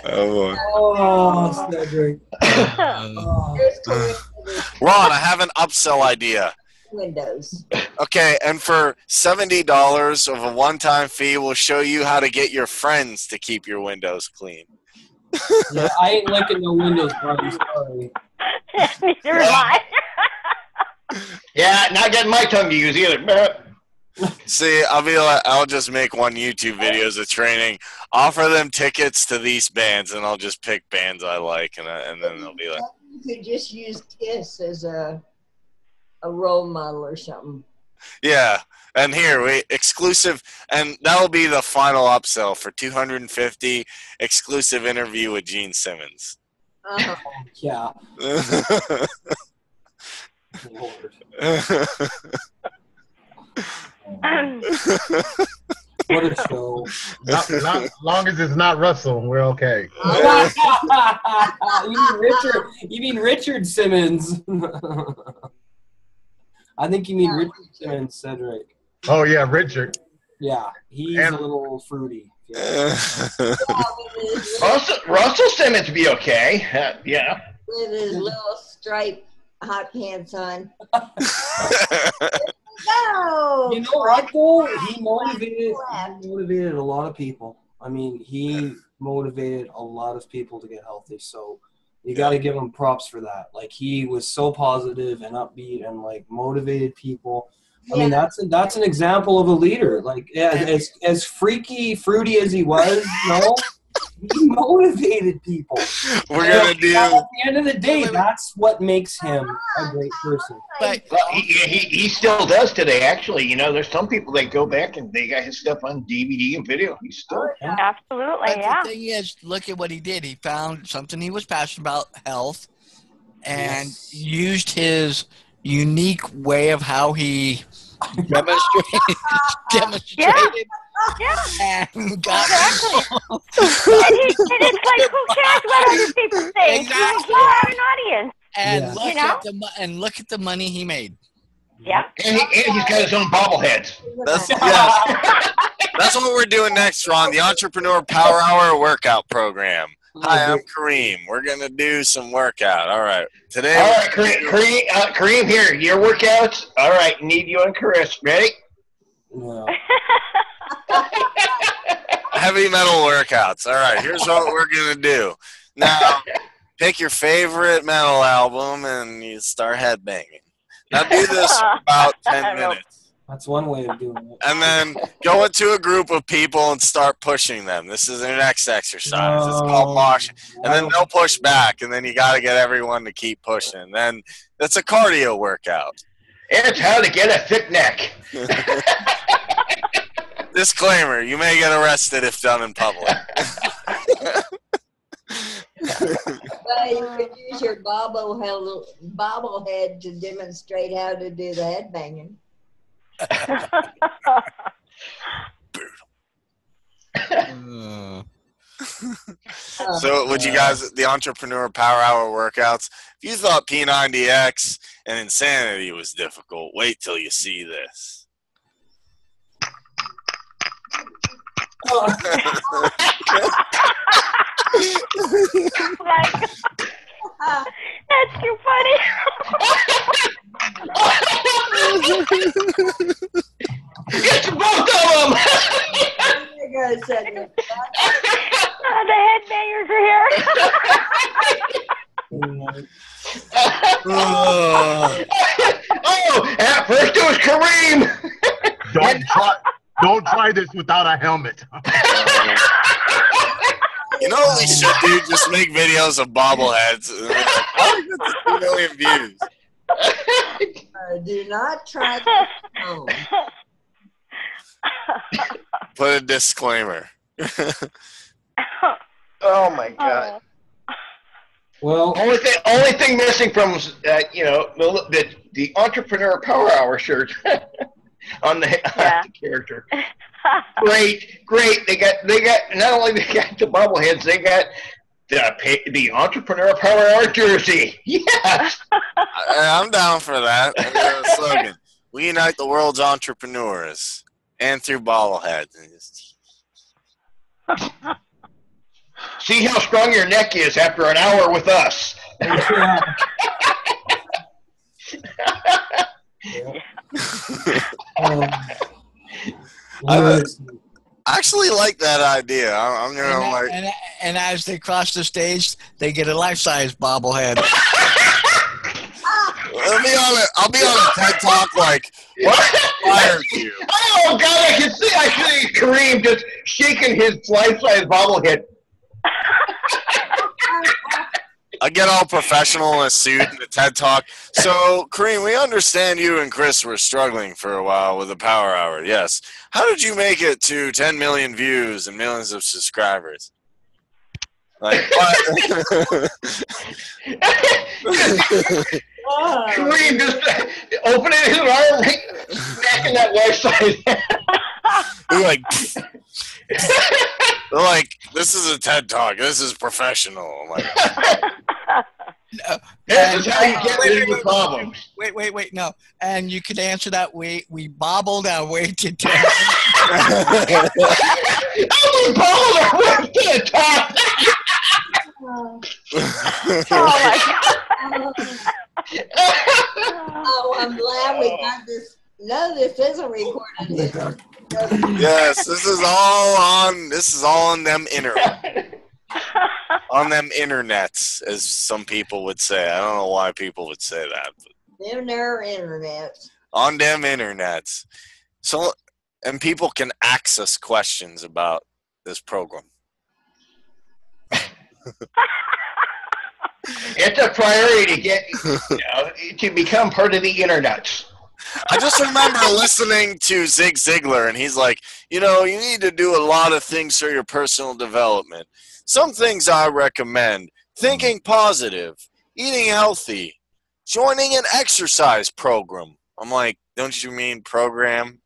Oh, Cedric. Ron, I have an upsell idea. Windows. Okay, and for $70 of a one-time fee, we'll show you how to get your friends to keep your windows clean. Yeah, I ain't licking no windows, buddy. Sorry. Neither am I. Yeah, not getting my tongue to use either. See, I'll just make one YouTube video as a training. Offer them tickets to these bands, and I'll just pick bands I like, and then they'll be like, You could just use Kiss as a role model or something. Yeah. And here we exclusive, and that'll be the final upsell for 250 exclusive interview with Gene Simmons. Yeah. Lord. What a show. Not long as it's not Russell, we're okay. You mean Richard Simmons. I think you mean Richard Simmons, Cedric. Oh, yeah, Richard. Yeah, he's a little fruity. Yeah. Russell Simmons be okay. Yeah. With his little striped hot pants on. No. You know what, though? He motivated a lot of people. I mean, he motivated a lot of people to get healthy. So you got to give him props for that. Like, he was so positive and upbeat and, like, motivated people. I mean, that's an example of a leader. Like, as freaky, fruity as he was, he motivated people. We're going to do... At the end of the day, that's what makes him a great person. Well, he still does today, actually. You know, there's some people that go back and they got his stuff on DVD and video. He's still... Absolutely, The thing is, look at what he did. He found something he was passionate about, health, and used his unique way of how he demonstrated and got and it's like, who cares what other people think? Exactly. You are an audience. And look at the money he made. Yeah. And he's got his own bobbleheads. That's what we're doing next, Ron, the Entrepreneur Power Hour workout program. Hi, I'm Kareem. We're going to do some workout. All right. Today. All right, Kareem, here, your workouts. All right, need you and Chris. Ready? No. Heavy metal workouts. All right, here's what we're going to do. Now, pick your favorite metal album and you start headbanging. Now do this for about 10 minutes. That's one way of doing it. And then go into a group of people and start pushing them. This is their next exercise. It's called moshing. And then they'll push back, and then you got to get everyone to keep pushing. Then it's a cardio workout. It's how to get a thick neck. Disclaimer, you may get arrested if done in public. You could use your bobblehead to demonstrate how to do the headbanging. So would you guys, the Entrepreneur Power Hour workouts, if you thought P90X and Insanity was difficult, wait till you see this. That's too funny. Get both of them. The headbangers are here. At first it was Kareem. Don't try this without a helmet. You know what we should do? Just make videos of bobbleheads. How did we get 2 million views? Do not try this at home. Put a disclaimer. Oh my God. Well, only thing missing from the Entrepreneur Power Hour shirt on the character. Great. They got not only they got the bobbleheads, they got the Entrepreneur Power Hour jersey. Yes. I'm down for that. The slogan: we unite the world's entrepreneurs, and through bobbleheads. See how strong your neck is after an hour with us. I actually like that idea. I'm gonna and as they cross the stage, they get a life-size bobblehead. I'll be on a TED Talk like, what inspired you? Oh God, I can see Kareem just shaking his life-size bobblehead. I get all professional in a suit and a TED Talk. So, Kareem, we understand you and Chris were struggling for a while with the Power Hour. Yes. How did you make it to 10 million views and millions of subscribers? Like, what? Kareem just opening his arm, smacking that website. They're like, this is a TED Talk. This is professional. I'm like, this is how you get rid of the problems. Wait, no. And you could answer that way. We bobbled our way to 10. We bobbled our way to the top. Oh, I'm glad we got this. No, this isn't recorded. yes, this is all on them internet. On them internets, as some people would say. I don't know why people would say that. But them their internets. On them internets. So, and people can access questions about this program. It's a priority to get, to become part of the internet. I just remember listening to Zig Ziglar, and he's like, you need to do a lot of things for your personal development. Some things I recommend: thinking positive, eating healthy, joining an exercise program. I'm like, don't you mean program?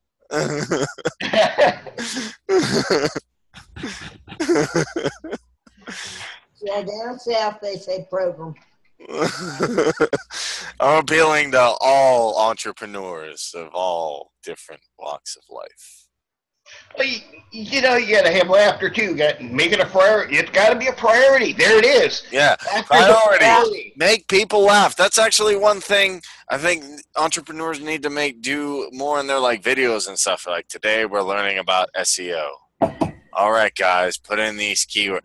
Yeah, down south they say program. I'm appealing to all entrepreneurs of all different walks of life. Well, you got to have laughter too. Make it a priority. It's got to be a priority. There it is. Yeah, priority. Make people laugh. That's actually one thing I think entrepreneurs need to do more in their videos and stuff. Like today, we're learning about SEO. All right, guys, put in these keywords.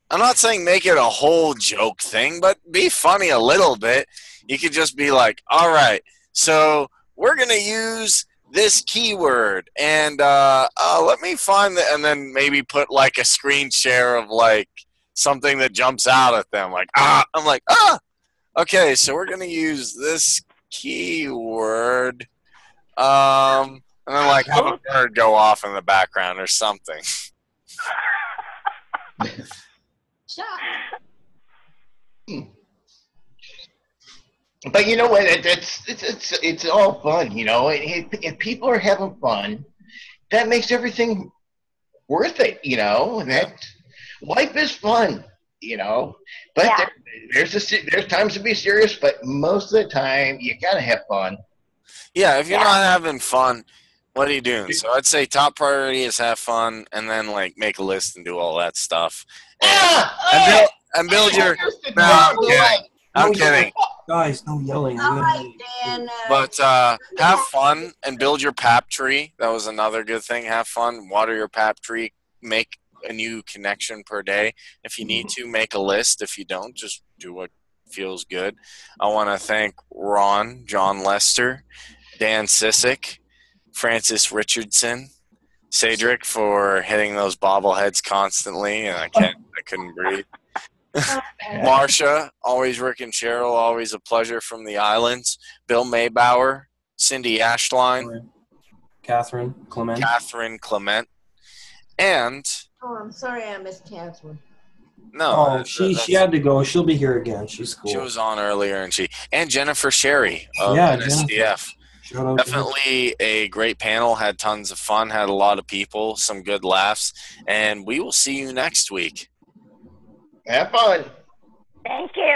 I'm not saying make it a whole joke thing, but be funny a little bit. You could just be like, all right, so we're going to use this keyword, and let me find that, and then maybe put a screen share of something that jumps out at them. I'm like, okay, so we're going to use this keyword, and then have a bird go off in the background or something. But you know what? It's all fun, If people are having fun, that makes everything worth it, That life is fun, But there's times to be serious, but most of the time you gotta have fun. Yeah, if you're not having fun, what are you doing? So I'd say top priority is have fun, and then make a list and do all that stuff, and build your. No, I'm kidding. Guys, no yelling. All right, Dan. But have fun and build your pap tree. That was another good thing. Have fun, water your pap tree, make a new connection per day. If you need to, make a list. If you don't, just do what feels good. I want to thank Ron, John Lester, Dan Sissick, Francis Richardson, Cedric for hitting those bobbleheads constantly, and I couldn't breathe. Marsha, always Rick and Cheryl, always a pleasure from the islands. Bill Maybauer, Cindy Ashline, Catherine Clement, and I'm sorry I missed Catherine. No, she had to go. She'll be here again. She's cool. She was on earlier, and Jennifer Sherry of NSDF. Definitely a great panel. Had tons of fun. Had a lot of people. Some good laughs, and we will see you next week. Have fun. Thank you.